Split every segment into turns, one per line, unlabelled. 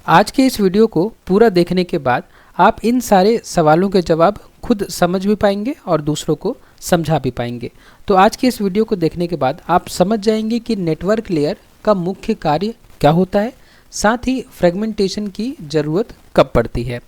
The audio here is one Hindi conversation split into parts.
आज के इस वीडियो को पूरा देखने के बाद आप इन सारे सवालों के जवाब खुद समझ भी पाएंगे और दूसरों को समझा भी पाएंगे। तो आज के इस वीडियो को देखने के बाद आप समझ जाएंगे कि नेटवर्क लेयर का मुख्य कार्य क्या होता है, साथ ही फ्रेगमेंटेशन की ज़रूरत कब पड़ती है।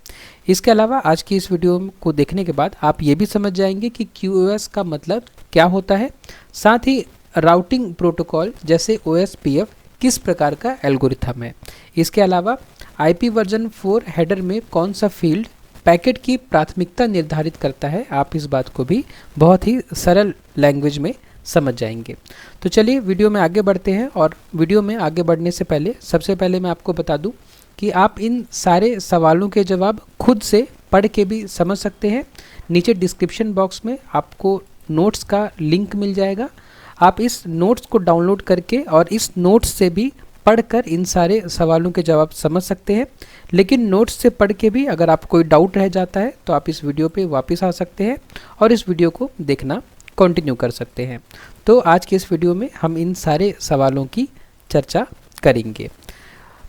इसके अलावा आज की इस वीडियो को देखने के बाद आप ये भी समझ जाएंगे कि QoS का मतलब क्या होता है, साथ ही राउटिंग प्रोटोकॉल जैसे OSPF किस प्रकार का एल्गोरिथम है। इसके अलावा IP वर्जन 4 हेडर में कौन सा फील्ड पैकेट की प्राथमिकता निर्धारित करता है, आप इस बात को भी बहुत ही सरल लैंग्वेज में समझ जाएंगे। तो चलिए वीडियो में आगे बढ़ते हैं। और वीडियो में आगे बढ़ने से पहले सबसे पहले मैं आपको बता दूं कि आप इन सारे सवालों के जवाब खुद से पढ़ के भी समझ सकते हैं। नीचे डिस्क्रिप्शन बॉक्स में आपको नोट्स का लिंक मिल जाएगा। आप इस नोट्स को डाउनलोड करके और इस नोट्स से भी पढ़कर इन सारे सवालों के जवाब समझ सकते हैं। लेकिन नोट्स से पढ़ के भी अगर आपको कोई डाउट रह जाता है तो आप इस वीडियो पे वापस आ सकते हैं और इस वीडियो को देखना कंटिन्यू कर सकते हैं। तो आज के इस वीडियो में हम इन सारे सवालों की चर्चा करेंगे।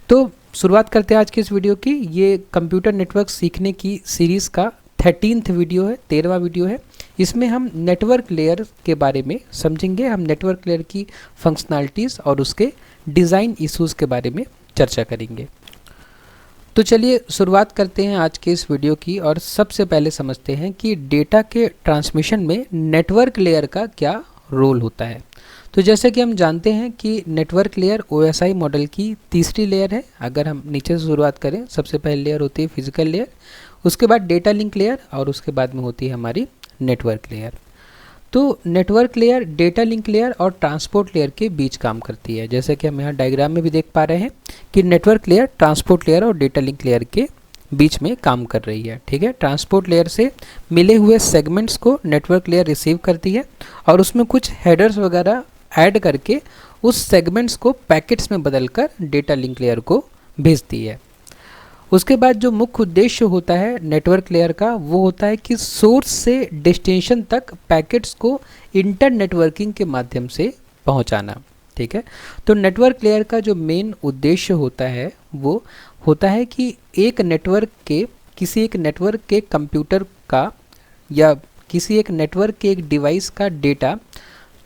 तो शुरुआत करते हैं आज के इस वीडियो की। ये कंप्यूटर नेटवर्क सीखने की सीरीज़ का 13th वीडियो है, 13वां वीडियो है। इसमें हम नेटवर्क लेयर के बारे में समझेंगे। हम नेटवर्क लेयर की फंक्शनैलिटीज़ और उसके डिज़ाइन इश्यूज़ के बारे में चर्चा करेंगे। तो चलिए शुरुआत करते हैं आज के इस वीडियो की और सबसे पहले समझते हैं कि डेटा के ट्रांसमिशन में नेटवर्क लेयर का क्या रोल होता है। तो जैसे कि हम जानते हैं कि नेटवर्क लेयर OSI मॉडल की तीसरी लेयर है। अगर हम नीचे से शुरुआत करें, सबसे पहले लेयर होती है फिजिकल लेयर, उसके बाद डेटा लिंक लेयर और उसके बाद में होती है हमारी नेटवर्क लेयर। तो network layer data link layer और ट्रांसपोर्ट लेयर के बीच काम करती है। जैसे कि हम यहाँ डायग्राम में भी देख पा रहे हैं कि नेटवर्क लेयर ट्रांसपोर्ट लेयर और डेटा लिंक लेयर के बीच में काम कर रही है। ठीक है, ट्रांसपोर्ट लेयर से मिले हुए सेगमेंट्स को नेटवर्क लेयर रिसीव करती है और उसमें कुछ हेडर्स वगैरह ऐड करके उस सेगमेंट्स को पैकेट्स में बदलकर डेटा लिंक लेयर को भेजती है। उसके बाद जो मुख्य उद्देश्य होता है नेटवर्क लेयर का वो होता है कि सोर्स से डेस्टिनेशन तक पैकेट्स को इंटर नेटवर्किंग के माध्यम से पहुंचाना। ठीक है, तो नेटवर्क लेयर का जो मेन उद्देश्य होता है वो होता है कि एक नेटवर्क के किसी एक नेटवर्क के कंप्यूटर का या किसी एक नेटवर्क के एक डिवाइस का डेटा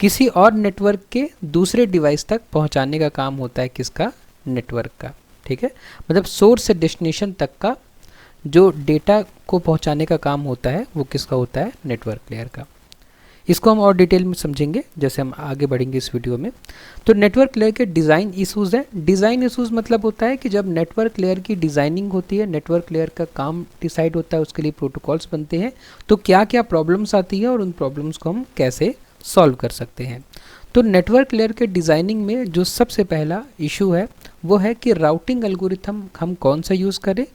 किसी और नेटवर्क के दूसरे डिवाइस तक पहुंचाने का काम होता है किसका, नेटवर्क का। ठीक है, मतलब सोर्स से डेस्टिनेशन तक का जो डेटा को पहुंचाने का काम होता है वो किसका होता है, नेटवर्क लेयर का। इसको हम और डिटेल में समझेंगे जैसे हम आगे बढ़ेंगे इस वीडियो में। तो नेटवर्क लेयर के डिज़ाइन इशूज़ हैं। डिज़ाइन इशूज़ मतलब होता है कि जब नेटवर्क लेयर की डिज़ाइनिंग होती है, नेटवर्क लेयर का काम डिसाइड होता है, उसके लिए प्रोटोकॉल्स बनते हैं, तो क्या क्या प्रॉब्लम्स आती है और उन प्रॉब्लम्स को हम कैसे सॉल्व कर सकते हैं। तो नेटवर्क लेयर के डिज़ाइनिंग में जो सबसे पहला इशू है वो है कि राउटिंग एल्गोरिथम हम कौन सा यूज़ करें,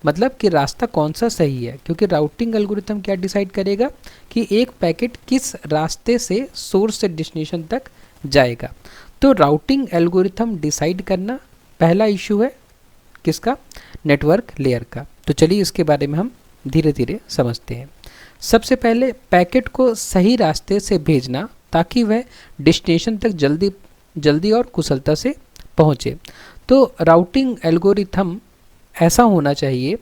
मतलब कि रास्ता कौन सा सही है। क्योंकि राउटिंग एल्गोरिथम क्या डिसाइड करेगा कि एक पैकेट किस रास्ते से सोर्स से डेस्टिनेशन तक जाएगा। तो राउटिंग एल्गोरिथम डिसाइड करना पहला इशू है किसका, नेटवर्क लेयर का। तो चलिए इसके बारे में हम धीरे धीरे समझते हैं। सबसे पहले पैकेट को सही रास्ते से भेजना ताकि वह डेस्टिनेशन तक जल्दी और कुशलता से पहुँचे। तो राउटिंग एल्गोरिथम ऐसा होना चाहिए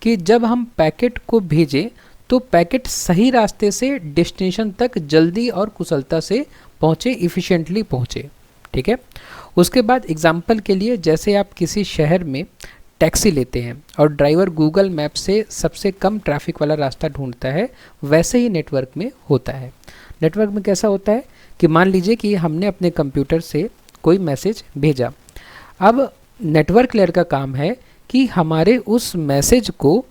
कि जब हम पैकेट को भेजें तो पैकेट सही रास्ते से डेस्टिनेशन तक जल्दी और कुशलता से पहुँचे, इफ़िशिएंटली पहुँचे। ठीक है, उसके बाद एग्जांपल के लिए जैसे आप किसी शहर में टैक्सी लेते हैं और ड्राइवर गूगल मैप से सबसे कम ट्रैफिक वाला रास्ता ढूंढता है, वैसे ही नेटवर्क में होता है। नेटवर्क में कैसा होता है कि मान लीजिए कि हमने अपने कंप्यूटर से कोई मैसेज भेजा। अब नेटवर्क लेयर का काम है कि हमारे उस मैसेज को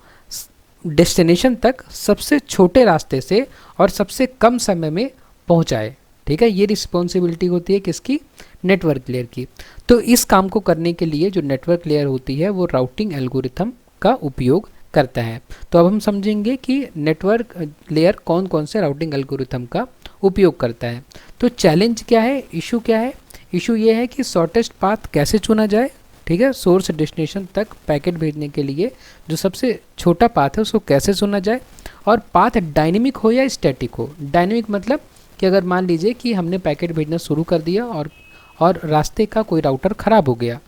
डेस्टिनेशन तक सबसे छोटे रास्ते से और सबसे कम समय में पहुंचाए। ठीक है, ये रिस्पॉन्सिबिलिटी होती है किसकी, नेटवर्क लेयर की। तो इस काम को करने के लिए जो नेटवर्क लेयर होती है वो राउटिंग एल्गोरिथम का उपयोग करता है। तो अब हम समझेंगे कि नेटवर्क लेयर कौन कौन से राउटिंग एल्गोरिथम का उपयोग करता है। तो चैलेंज क्या है, इशू क्या है, इशू ये है कि शॉर्टेस्ट पाथ कैसे चुना जाए। ठीक है, सोर्स से डेस्टिनेशन तक पैकेट भेजने के लिए जो सबसे छोटा पाथ है उसको कैसे चुना जाए, और पाथ डायनेमिक हो या स्टैटिक हो। डायनेमिक मतलब कि अगर मान लीजिए कि हमने पैकेट भेजना शुरू कर दिया और रास्ते का कोई राउटर ख़राब हो गया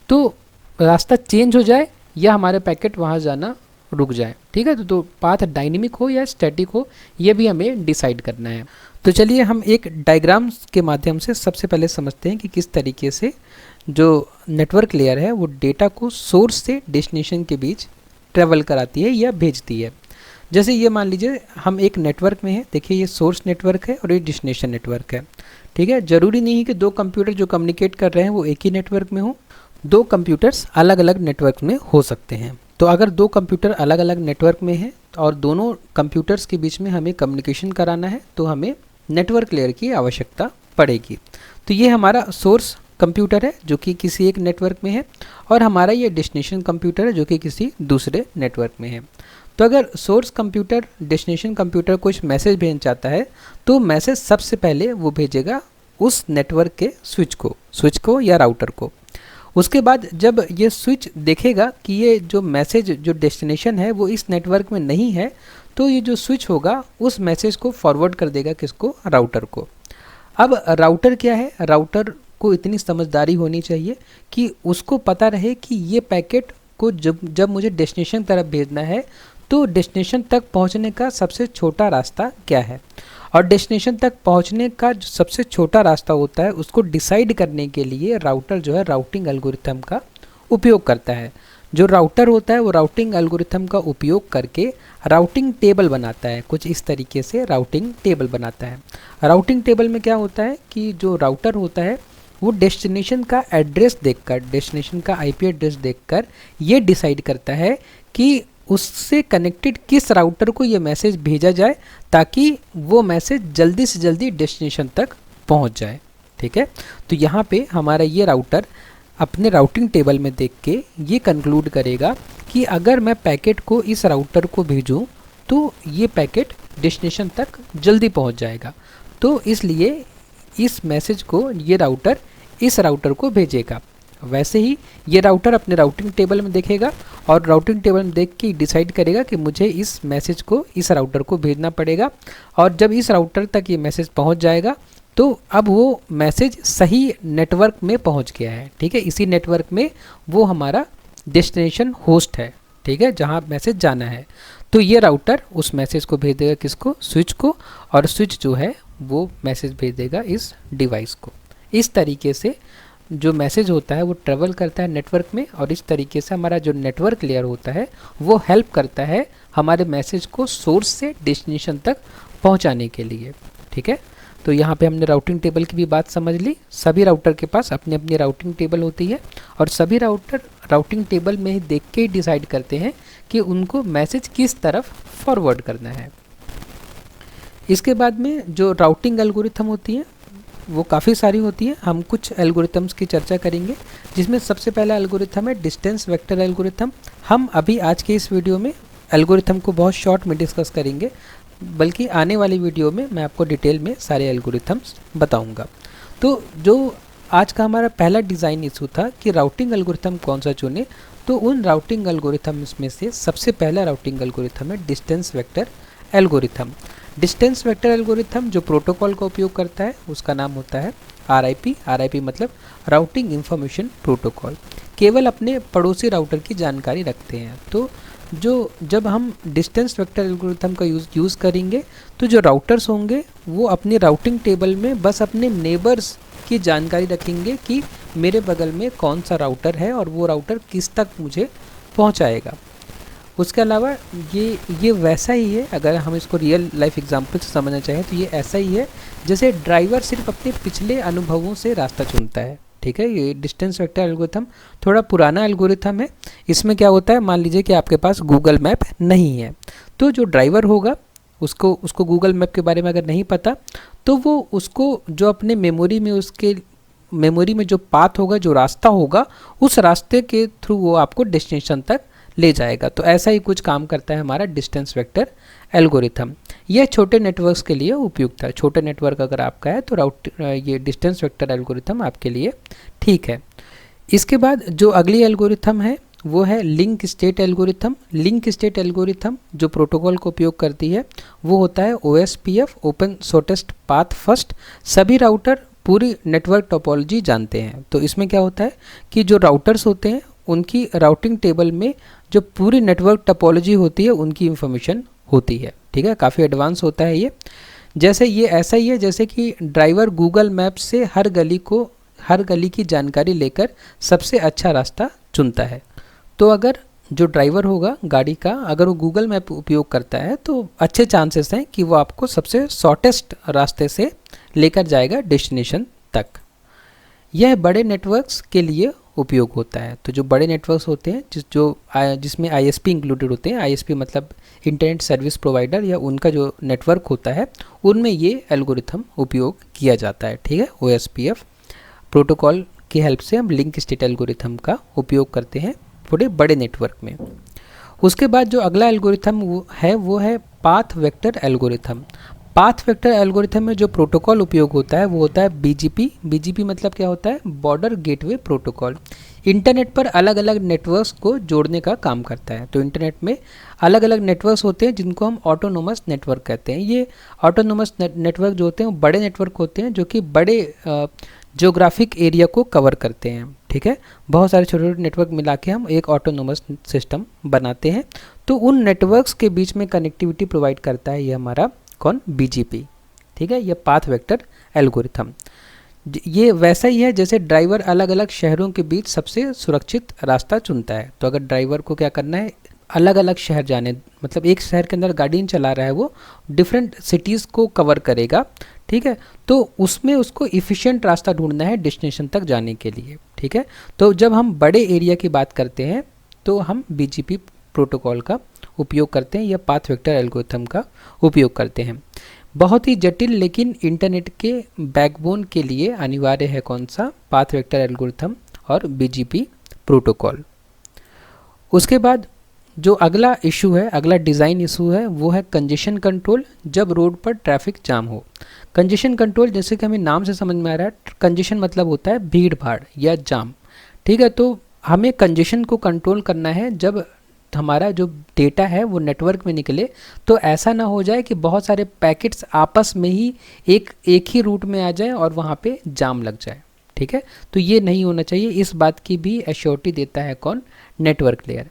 तो रास्ता चेंज हो जाए या हमारे पैकेट वहाँ जाना रुक जाए। ठीक है, तो पाथ डायनेमिक हो या स्टैटिक हो, ये भी हमें डिसाइड करना है। तो चलिए हम एक डायग्राम्स के माध्यम से सबसे पहले समझते हैं कि किस तरीके से जो नेटवर्क लेयर है वो डेटा को सोर्स से डेस्टिनेशन के बीच ट्रेवल कराती है या भेजती है। जैसे ये मान लीजिए हम एक नेटवर्क में है, देखिए ये सोर्स नेटवर्क है और ये डेस्टिनेशन नेटवर्क है। ठीक है, जरूरी नहीं है कि दो कंप्यूटर जो कम्युनिकेट कर रहे हैं वो एक ही नेटवर्क में हो, दो कंप्यूटर्स अलग अलग नेटवर्क में हो सकते हैं। तो अगर दो कंप्यूटर अलग अलग नेटवर्क में हैं और दोनों कंप्यूटर्स के बीच में हमें कम्युनिकेशन कराना है तो हमें नेटवर्क लेयर की आवश्यकता पड़ेगी। तो ये हमारा सोर्स कंप्यूटर है जो कि किसी एक नेटवर्क में है, और हमारा ये डेस्टिनेशन कंप्यूटर है जो कि किसी दूसरे नेटवर्क में है। तो अगर सोर्स कंप्यूटर डेस्टिनेशन कंप्यूटर कुछ मैसेज भेजना चाहता है तो मैसेज सबसे पहले वो भेजेगा उस नेटवर्क के स्विच को या राउटर को। उसके बाद जब ये स्विच देखेगा कि ये जो मैसेज जो डेस्टिनेशन है वो इस नेटवर्क में नहीं है, तो ये जो स्विच होगा उस मैसेज को फॉरवर्ड कर देगा किसको, राउटर को। अब राउटर क्या है, राउटर को इतनी समझदारी होनी चाहिए कि उसको पता रहे कि ये पैकेट को जब मुझे डेस्टिनेशन तरफ भेजना है तो डेस्टिनेशन तक पहुंचने का सबसे छोटा रास्ता क्या है, और डेस्टिनेशन तक पहुंचने का जो सबसे छोटा रास्ता होता है उसको डिसाइड करने के लिए राउटर जो है राउटिंग एल्गोरिथम का उपयोग करता है। जो राउटर होता है वो राउटिंग एल्गोरिथम का उपयोग करके राउटिंग टेबल बनाता है, कुछ इस तरीके से राउटिंग टेबल बनाता है। राउटिंग टेबल में क्या होता है कि जो राउटर होता है वो डेस्टिनेशन का एड्रेस देखकर, डेस्टिनेशन का आईपी एड्रेस देखकर ये डिसाइड करता है कि उससे कनेक्टेड किस राउटर को ये मैसेज भेजा जाए ताकि वो मैसेज जल्दी से जल्दी डेस्टिनेशन तक पहुंच जाए। ठीक है, तो यहाँ पे हमारा ये राउटर अपने राउटिंग टेबल में देख के ये कंक्लूड करेगा कि अगर मैं पैकेट को इस राउटर को भेजूं तो ये पैकेट डेस्टिनेशन तक जल्दी पहुंच जाएगा, तो इसलिए इस मैसेज को ये राउटर इस राउटर को भेजेगा। वैसे ही ये राउटर अपने राउटिंग टेबल में देखेगा और राउटिंग टेबल में देख के डिसाइड करेगा कि मुझे इस मैसेज को इस राउटर को भेजना पड़ेगा, और जब इस राउटर तक ये मैसेज पहुंच जाएगा तो अब वो मैसेज सही नेटवर्क में पहुंच गया है। ठीक है, इसी नेटवर्क में वो हमारा डेस्टिनेशन होस्ट है। ठीक है, जहां मैसेज जाना है, तो ये राउटर उस मैसेज को भेज देगा किसको, स्विच को, और स्विच जो है वो मैसेज भेज देगा इस डिवाइस को। इस तरीके से जो मैसेज होता है वो ट्रेवल करता है नेटवर्क में, और इस तरीके से हमारा जो नेटवर्क लेयर होता है वो हेल्प करता है हमारे मैसेज को सोर्स से डेस्टिनेशन तक पहुंचाने के लिए। ठीक है, तो यहाँ पे हमने राउटिंग टेबल की भी बात समझ ली। सभी राउटर के पास अपनी अपनी राउटिंग टेबल होती है और सभी राउटर राउटिंग टेबल में ही देख के डिसाइड करते हैं कि उनको मैसेज किस तरफ फॉरवर्ड करना है। इसके बाद में जो राउटिंग एल्गोरिथम होती है वो काफ़ी सारी होती है। हम कुछ एल्गोरिथम्स की चर्चा करेंगे, जिसमें सबसे पहला एल्गोरिथम है डिस्टेंस वेक्टर एल्गोरिथम। हम अभी आज के इस वीडियो में एल्गोरिथम को बहुत शॉर्ट में डिस्कस करेंगे, बल्कि आने वाली वीडियो में मैं आपको डिटेल में सारे एल्गोरिथम्स बताऊंगा। तो जो आज का हमारा पहला डिज़ाइन इशू था कि राउटिंग एल्गोरिथम कौन सा चुने, तो उन राउटिंग एल्गोरिथम्स में से सबसे पहला राउटिंग एल्गोरिथम है distance vector algorithm. Distance vector algorithm जो प्रोटोकॉल का उपयोग करता है उसका नाम होता है RIP। RIP मतलब राउटिंग इंफॉर्मेशन प्रोटोकॉल। केवल अपने पड़ोसी राउटर की जानकारी रखते हैं। तो जब हम डिस्टेंस वेक्टर एल्गोरिथम का यूज़ करेंगे तो जो राउटर्स होंगे वो अपनी राउटिंग टेबल में बस अपने नेबर्स की जानकारी रखेंगे कि मेरे बगल में कौन सा राउटर है और वो राउटर किस तक मुझे पहुंचाएगा। उसके अलावा ये वैसा ही है, अगर हम इसको रियल लाइफ एग्जांपल से समझना चाहें तो ये ऐसा ही है जैसे ड्राइवर सिर्फ अपने पिछले अनुभवों से रास्ता चुनता है। ठीक है, ये डिस्टेंस वेक्टर एल्गोरिथम थोड़ा पुराना एल्गोरिथम है। इसमें क्या होता है, मान लीजिए कि आपके पास गूगल मैप नहीं है, तो जो ड्राइवर होगा उसको गूगल मैप के बारे में अगर नहीं पता तो वो उसको जो अपने मेमोरी में जो पाथ होगा, जो रास्ता होगा, उस रास्ते के थ्रू वो आपको डेस्टिनेशन तक ले जाएगा। तो ऐसा ही कुछ काम करता है हमारा डिस्टेंस वेक्टर एल्गोरिथम। यह छोटे नेटवर्क्स के लिए उपयुक्त है। छोटे नेटवर्क अगर आपका है तो ये डिस्टेंस वेक्टर एल्गोरिथम आपके लिए ठीक है। इसके बाद जो अगली एल्गोरिथम है वो है link state algorithm. Link state algorithm जो प्रोटोकॉल को उपयोग करती है वो होता है OSPF, open shortest path first. सभी राउटर पूरी नेटवर्क टोपोलॉजी जानते हैं। तो इसमें क्या होता है कि जो राउटर्स होते हैं उनकी राउटिंग टेबल में जो पूरी नेटवर्क टोपोलॉजी होती है उनकी इंफॉर्मेशन होती है। ठीक है, काफ़ी एडवांस होता है ये। जैसे ये ऐसा ही है जैसे कि ड्राइवर गूगल मैप से हर गली की जानकारी लेकर सबसे अच्छा रास्ता चुनता है। तो अगर जो ड्राइवर होगा गाड़ी का, अगर वो गूगल मैप उपयोग करता है तो अच्छे चांसेस हैं कि वो आपको सबसे शॉर्टेस्ट रास्ते से लेकर जाएगा डेस्टिनेशन तक। यह बड़े नेटवर्क्स के लिए उपयोग होता है। तो जो बड़े नेटवर्क्स होते हैं जिसमें आईएसपी इंक्लूडेड होते हैं, आईएसपी मतलब इंटरनेट सर्विस प्रोवाइडर, या उनका जो नेटवर्क होता है उनमें ये एल्गोरिथम उपयोग किया जाता है। ठीक है, ओएसपीएफ प्रोटोकॉल की हेल्प से हम लिंक स्टेट एल्गोरिथम का उपयोग करते हैं थोड़े बड़े नेटवर्क में। उसके बाद जो अगला एल्गोरिथम वो है path vector algorithm. Path vector algorithm में जो प्रोटोकॉल उपयोग होता है वो होता है बीजीपी। बीजीपी मतलब क्या होता है? Border gateway protocol. इंटरनेट पर अलग अलग नेटवर्क्स को जोड़ने का काम करता है। तो इंटरनेट में अलग अलग नेटवर्क्स होते हैं जिनको हम ऑटोनोमस नेटवर्क कहते हैं। ये ऑटोनोमस नेटवर्क जो होते हैं वो बड़े नेटवर्क होते हैं जो कि बड़े ज्योग्राफिक एरिया को कवर करते हैं। ठीक है, बहुत सारे छोटे छोटे नेटवर्क मिला के हम एक ऑटोनोमस सिस्टम बनाते हैं। तो उन नेटवर्क्स के बीच में कनेक्टिविटी प्रोवाइड करता है ये हमारा कौन? बीजीपी। ठीक है, ये पाथ वेक्टर एल्गोरिथम। ये वैसा ही है जैसे ड्राइवर अलग अलग शहरों के बीच सबसे सुरक्षित रास्ता चुनता है। तो अगर ड्राइवर को क्या करना है, अलग अलग शहर जाने, मतलब एक शहर के अंदर गाड़ी चला रहा है, वो डिफरेंट सिटीज़ को कवर करेगा। ठीक है, तो उसमें उसको इफ़िशिएंट रास्ता ढूंढना है डेस्टिनेशन तक जाने के लिए। ठीक है, तो जब हम बड़े एरिया की बात करते हैं तो हम बीजीपी प्रोटोकॉल का उपयोग करते हैं या पाथ वेक्टर एल्गोरिथम का उपयोग करते हैं। बहुत ही जटिल लेकिन इंटरनेट के बैकबोन के लिए अनिवार्य है कौन सा? पाथ वेक्टर एल्गोरिथम और बीजीपी प्रोटोकॉल। उसके बाद जो अगला इशू है, अगला डिज़ाइन इशू है, वो है कंजेशन कंट्रोल जब रोड पर ट्रैफिक जाम हो। कंजेशन कंट्रोल जैसे कि हमें नाम से समझ में आ रहा है, कंजेशन मतलब होता है भीड़ भाड़ या जाम। ठीक है, तो हमें कंजेशन को कंट्रोल करना है जब हमारा जो डेटा है वो नेटवर्क में निकले, तो ऐसा ना हो जाए कि बहुत सारे पैकेट्स आपस में ही एक ही रूट में आ जाए और वहाँ पे जाम लग जाए। ठीक है, तो ये नहीं होना चाहिए। इस बात की भी एश्योरिटी देता है कौन? Network layer.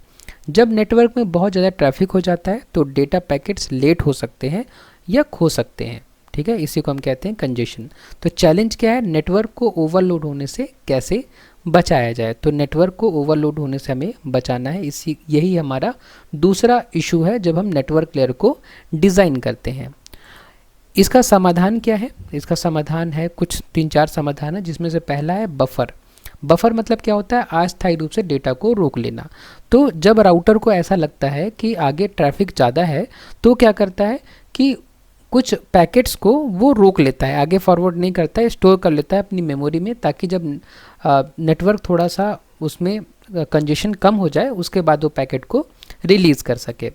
जब नेटवर्क में बहुत ज़्यादा ट्रैफिक हो जाता है तो डेटा पैकेट्स लेट हो सकते हैं या खो सकते हैं। ठीक है, इसी को हम कहते हैं कंजेशन। तो चैलेंज क्या है? नेटवर्क को ओवरलोड होने से कैसे बचाया जाए। तो नेटवर्क को ओवरलोड होने से हमें बचाना है। यही हमारा दूसरा इशू है जब हम नेटवर्क लेयर को डिज़ाइन करते हैं। इसका समाधान क्या है? इसका समाधान है कुछ 3-4 समाधान है, जिसमें से पहला है बफर। बफर मतलब क्या होता है? अस्थायी रूप से डेटा को रोक लेना। तो जब राउटर को ऐसा लगता है कि आगे ट्रैफिक ज़्यादा है तो क्या करता है कि कुछ पैकेट्स को वो रोक लेता है, आगे फॉरवर्ड नहीं करता है, स्टोर कर लेता है अपनी मेमोरी में, ताकि जब नेटवर्क थोड़ा सा उसमें कंजेशन कम हो जाए उसके बाद वो पैकेट को रिलीज़ कर सके।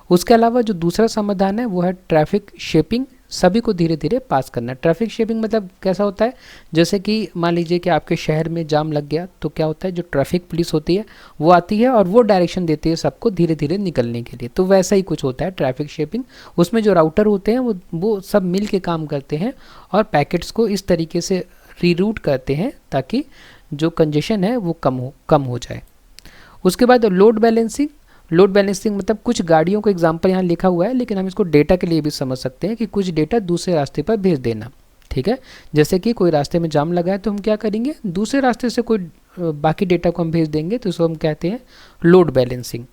उसके अलावा जो दूसरा समाधान है वो है ट्रैफिक शेपिंग। सभी को धीरे धीरे पास करना। ट्रैफिक शेपिंग मतलब कैसा होता है? जैसे कि मान लीजिए कि आपके शहर में जाम लग गया तो क्या होता है, जो ट्रैफिक पुलिस होती है वो आती है और वो डायरेक्शन देती है सबको धीरे धीरे निकलने के लिए। तो वैसा ही कुछ होता है ट्रैफिक शेपिंग। उसमें जो राउटर होते हैं वो सब मिल के काम करते हैं और पैकेट्स को इस तरीके से रीरूट करते हैं ताकि जो कंजेशन है वो कम हो जाए। उसके बाद लोड बैलेंसिंग। लोड बैलेंसिंग मतलब कुछ गाड़ियों को एग्जांपल यहाँ लिखा हुआ है, लेकिन हम इसको डेटा के लिए भी समझ सकते हैं कि कुछ डेटा दूसरे रास्ते पर भेज देना। ठीक है, जैसे कि कोई रास्ते में जाम लगा है तो हम क्या करेंगे, दूसरे रास्ते से कोई बाकी डेटा को हम भेज देंगे, तो इसको हम कहते हैं लोड बैलेंसिंग।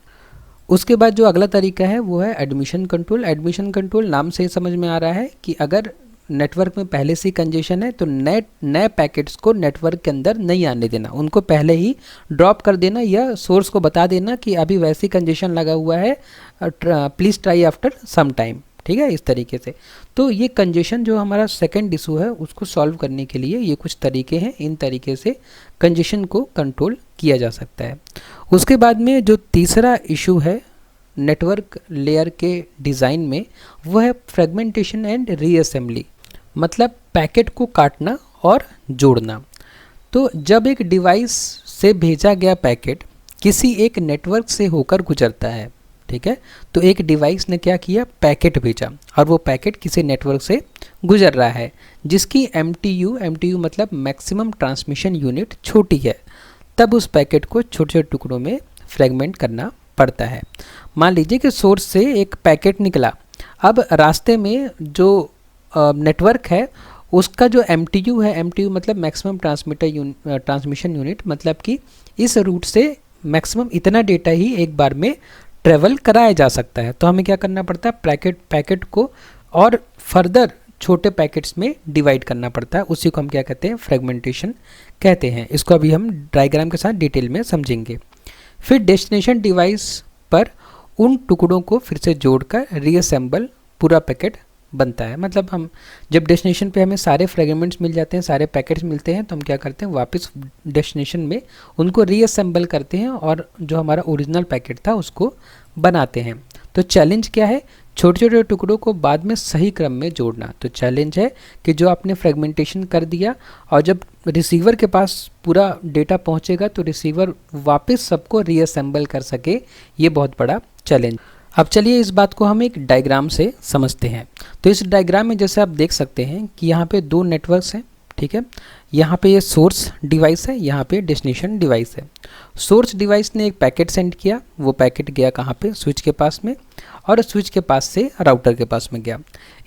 उसके बाद जो अगला तरीका है वो है एडमिशन कंट्रोल। एडमिशन कंट्रोल नाम से ही समझ में आ रहा है कि अगर नेटवर्क में पहले से ही कंजेशन है तो नए पैकेट्स को नेटवर्क के अंदर नहीं आने देना, उनको पहले ही ड्रॉप कर देना या सोर्स को बता देना कि अभी वैसे ही कंजेशन लगा हुआ है, please try after some time. ठीक है, इस तरीके से। तो ये कंजेशन जो हमारा सेकंड इशू है उसको सॉल्व करने के लिए ये कुछ तरीके हैं, इन तरीके से कंजेशन को कंट्रोल किया जा सकता है। उसके बाद में जो तीसरा इशू है नेटवर्क लेयर के डिज़ाइन में वो है फ्रेगमेंटेशन एंड रीअसेंबली, मतलब पैकेट को काटना और जोड़ना। तो जब एक डिवाइस से भेजा गया पैकेट किसी एक नेटवर्क से होकर गुजरता है, ठीक है, तो एक डिवाइस ने क्या किया, पैकेट भेजा और वो पैकेट किसी नेटवर्क से गुजर रहा है जिसकी MTU मतलब मैक्सिमम ट्रांसमिशन यूनिट छोटी है। तब उस पैकेट को छोटे छोटे टुकड़ों में फ्रेगमेंट करना पड़ता है। मान लीजिए कि सोर्स से एक पैकेट निकला, अब रास्ते में जो नेटवर्क है उसका जो MTU है, MTU मतलब मैक्सिमम ट्रांसमिशन यूनिट, मतलब कि इस रूट से मैक्सिमम इतना डेटा ही एक बार में ट्रेवल कराया जा सकता है। तो हमें क्या करना पड़ता है, पैकेट को और फर्दर छोटे पैकेट्स में डिवाइड करना पड़ता है। उसी को हम क्या कहते हैं, फ्रेगमेंटेशन कहते हैं। इसको अभी हम डायग्राम के साथ डिटेल में समझेंगे। फिर डेस्टिनेशन डिवाइस पर उन टुकड़ों को फिर से जोड़कर रीअसेंबल पूरा पैकेट बनता है। मतलब हम जब डेस्टिनेशन पे हमें सारे फ्रेगमेंट्स मिल जाते हैं, सारे पैकेट्स मिलते हैं, तो हम क्या करते हैं, वापस डेस्टिनेशन में उनको रीअसेंबल करते हैं और जो हमारा ओरिजिनल पैकेट था उसको बनाते हैं। तो चैलेंज क्या है, छोटे छोटे टुकड़ों को बाद में सही क्रम में जोड़ना। तो चैलेंज है कि जो आपने फ्रेगमेंटेशन कर दिया और जब रिसीवर के पास पूरा डेटा पहुंचेगा तो रिसीवर वापस सबको रीअसेंबल कर सके, ये बहुत बड़ा चैलेंज। अब चलिए इस बात को हम एक डायग्राम से समझते हैं। तो इस डायग्राम में जैसे आप देख सकते हैं कि यहाँ पे दो नेटवर्क्स हैं, ठीक है। यहाँ पे ये सोर्स डिवाइस है, यहाँ पे डेस्टिनेशन डिवाइस है। सोर्स डिवाइस ने एक पैकेट सेंड किया, वो पैकेट गया कहाँ पे, स्विच के पास में, और स्विच के पास से राउटर के पास में गया।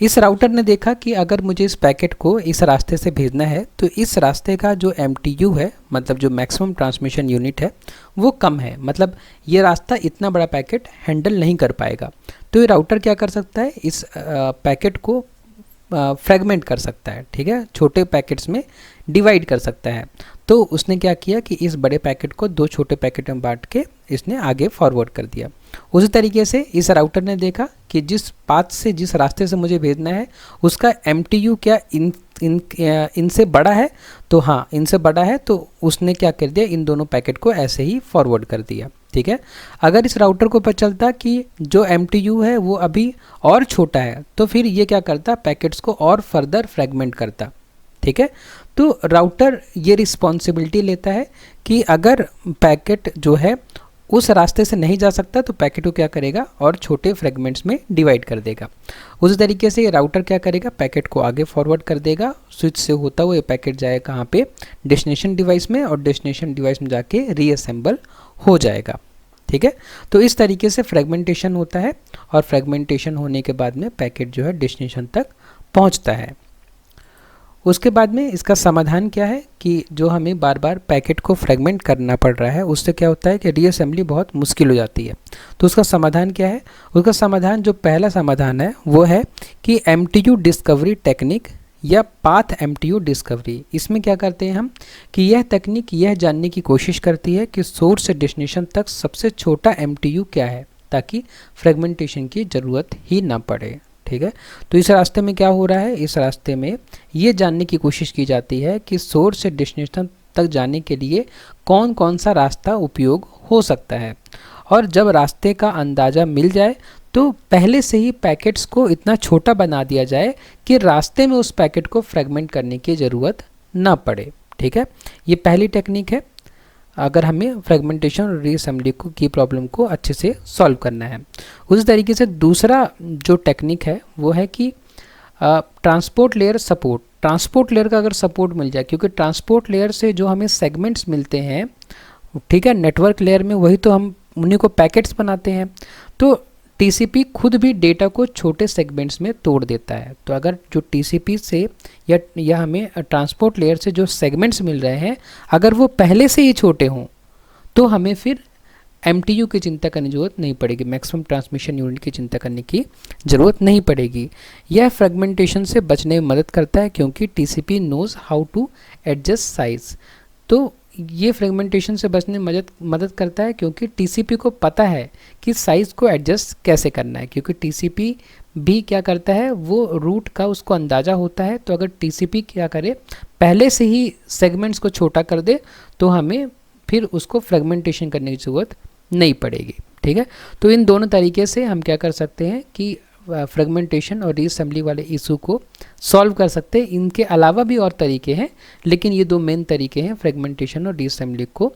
इस राउटर ने देखा कि अगर मुझे इस पैकेट को इस रास्ते से भेजना है तो इस रास्ते का जो MTU है, मतलब जो मैक्सिमम ट्रांसमिशन यूनिट है, वो कम है। मतलब ये रास्ता इतना बड़ा पैकेट हैंडल नहीं कर पाएगा। तो ये राउटर क्या कर सकता है, इस पैकेट को फ्रेगमेंट कर सकता है, ठीक है, छोटे पैकेट्स में डिवाइड कर सकता है। तो उसने क्या किया कि इस बड़े पैकेट को दो छोटे पैकेट में बांट के इसने आगे फॉरवर्ड कर दिया। उसी तरीके से इस राउटर ने देखा कि जिस पाथ से, जिस रास्ते से मुझे भेजना है उसका MTU क्या इनसे बड़ा है, तो हाँ इनसे बड़ा है, तो उसने क्या कर दिया, इन दोनों पैकेट को ऐसे ही फॉरवर्ड कर दिया, ठीक है। अगर इस राउटर को पता चलता कि जो MTU है वो अभी और छोटा है तो फिर ये क्या करता, पैकेट्स को और फर्दर फ्रेगमेंट करता, ठीक है। तो राउटर ये रिस्पॉन्सिबिलिटी लेता है कि अगर पैकेट जो है उस रास्ते से नहीं जा सकता तो पैकेट को क्या करेगा, और छोटे फ्रेगमेंट्स में डिवाइड कर देगा। उसी तरीके से ये राउटर क्या करेगा, पैकेट को आगे फॉरवर्ड कर देगा, स्विच से होता हुआ ये पैकेट जाएगा कहाँ पे, डेस्टिनेशन डिवाइस में, और डेस्टिनेशन डिवाइस में जाके रीअसेंबल हो जाएगा, ठीक है। तो इस तरीके से फ्रेगमेंटेशन होता है, और फ्रेगमेंटेशन होने के बाद में पैकेट जो है डेस्टिनेशन तक पहुँचता है। उसके बाद में इसका समाधान क्या है कि जो हमें बार बार पैकेट को फ्रेगमेंट करना पड़ रहा है उससे क्या होता है कि रीअसेंबली बहुत मुश्किल हो जाती है। तो उसका समाधान क्या है, उसका समाधान, जो पहला समाधान है वो है कि MTU डिस्कवरी टेक्निक या पाथ MTU डिस्कवरी। इसमें क्या करते हैं हम कि यह तकनीक यह जानने की कोशिश करती है कि सोर्स से डेस्टिनेशन तक सबसे छोटा MTU क्या है, ताकि फ्रेगमेंटेशन की ज़रूरत ही ना पड़े, ठीक है। तो इस रास्ते में क्या हो रहा है, इस रास्ते में ये जानने की कोशिश की जाती है कि सोर्स से डेस्टिनेशन तक जाने के लिए कौन कौन सा रास्ता उपयोग हो सकता है। और जब रास्ते का अंदाज़ा मिल जाए तो पहले से ही पैकेट्स को इतना छोटा बना दिया जाए कि रास्ते में उस पैकेट को फ्रेगमेंट करने की ज़रूरत ना पड़े, ठीक है। ये पहली टेक्निक है अगर हमें फ्रेगमेंटेशन और रीअसेंबली की प्रॉब्लम को अच्छे से सॉल्व करना है। उसी तरीके से दूसरा जो टेक्निक है वो है कि transport layer support. Transport layer का अगर सपोर्ट मिल जाए, क्योंकि ट्रांसपोर्ट लेयर से जो हमें सेगमेंट्स मिलते हैं, ठीक है, नेटवर्क लेयर में वही तो हम उन्हीं को पैकेट्स बनाते हैं। तो TCP खुद भी डेटा को छोटे सेगमेंट्स में तोड़ देता है। तो अगर जो TCP से या हमें ट्रांसपोर्ट लेयर से जो सेगमेंट्स मिल रहे हैं अगर वो पहले से ही छोटे हों तो हमें फिर MTU की चिंता करने की ज़रूरत नहीं पड़ेगी, मैक्सिमम ट्रांसमिशन यूनिट की चिंता करने की ज़रूरत नहीं पड़ेगी। यह फ्रेगमेंटेशन से बचने में मदद करता है क्योंकि TCP knows how to adjust size. तो ये फ्रेगमेंटेशन से बचने में मदद करता है क्योंकि TCP को पता है कि साइज़ को एडजस्ट कैसे करना है, क्योंकि TCP भी क्या करता है, वो रूट का उसको अंदाज़ा होता है। तो अगर TCP क्या करे, पहले से ही सेगमेंट्स को छोटा कर दे तो हमें फिर उसको फ्रेगमेंटेशन करने की ज़रूरत नहीं पड़ेगी, ठीक है। तो इन दोनों तरीके से हम क्या कर सकते हैं कि फ्रेगमेंटेशन और रीअसेंबली वाले इशू को सॉल्व कर सकते हैं। इनके अलावा भी और तरीके हैं, लेकिन ये दो मेन तरीके हैं फ्रेगमेंटेशन और रीअसेंबली को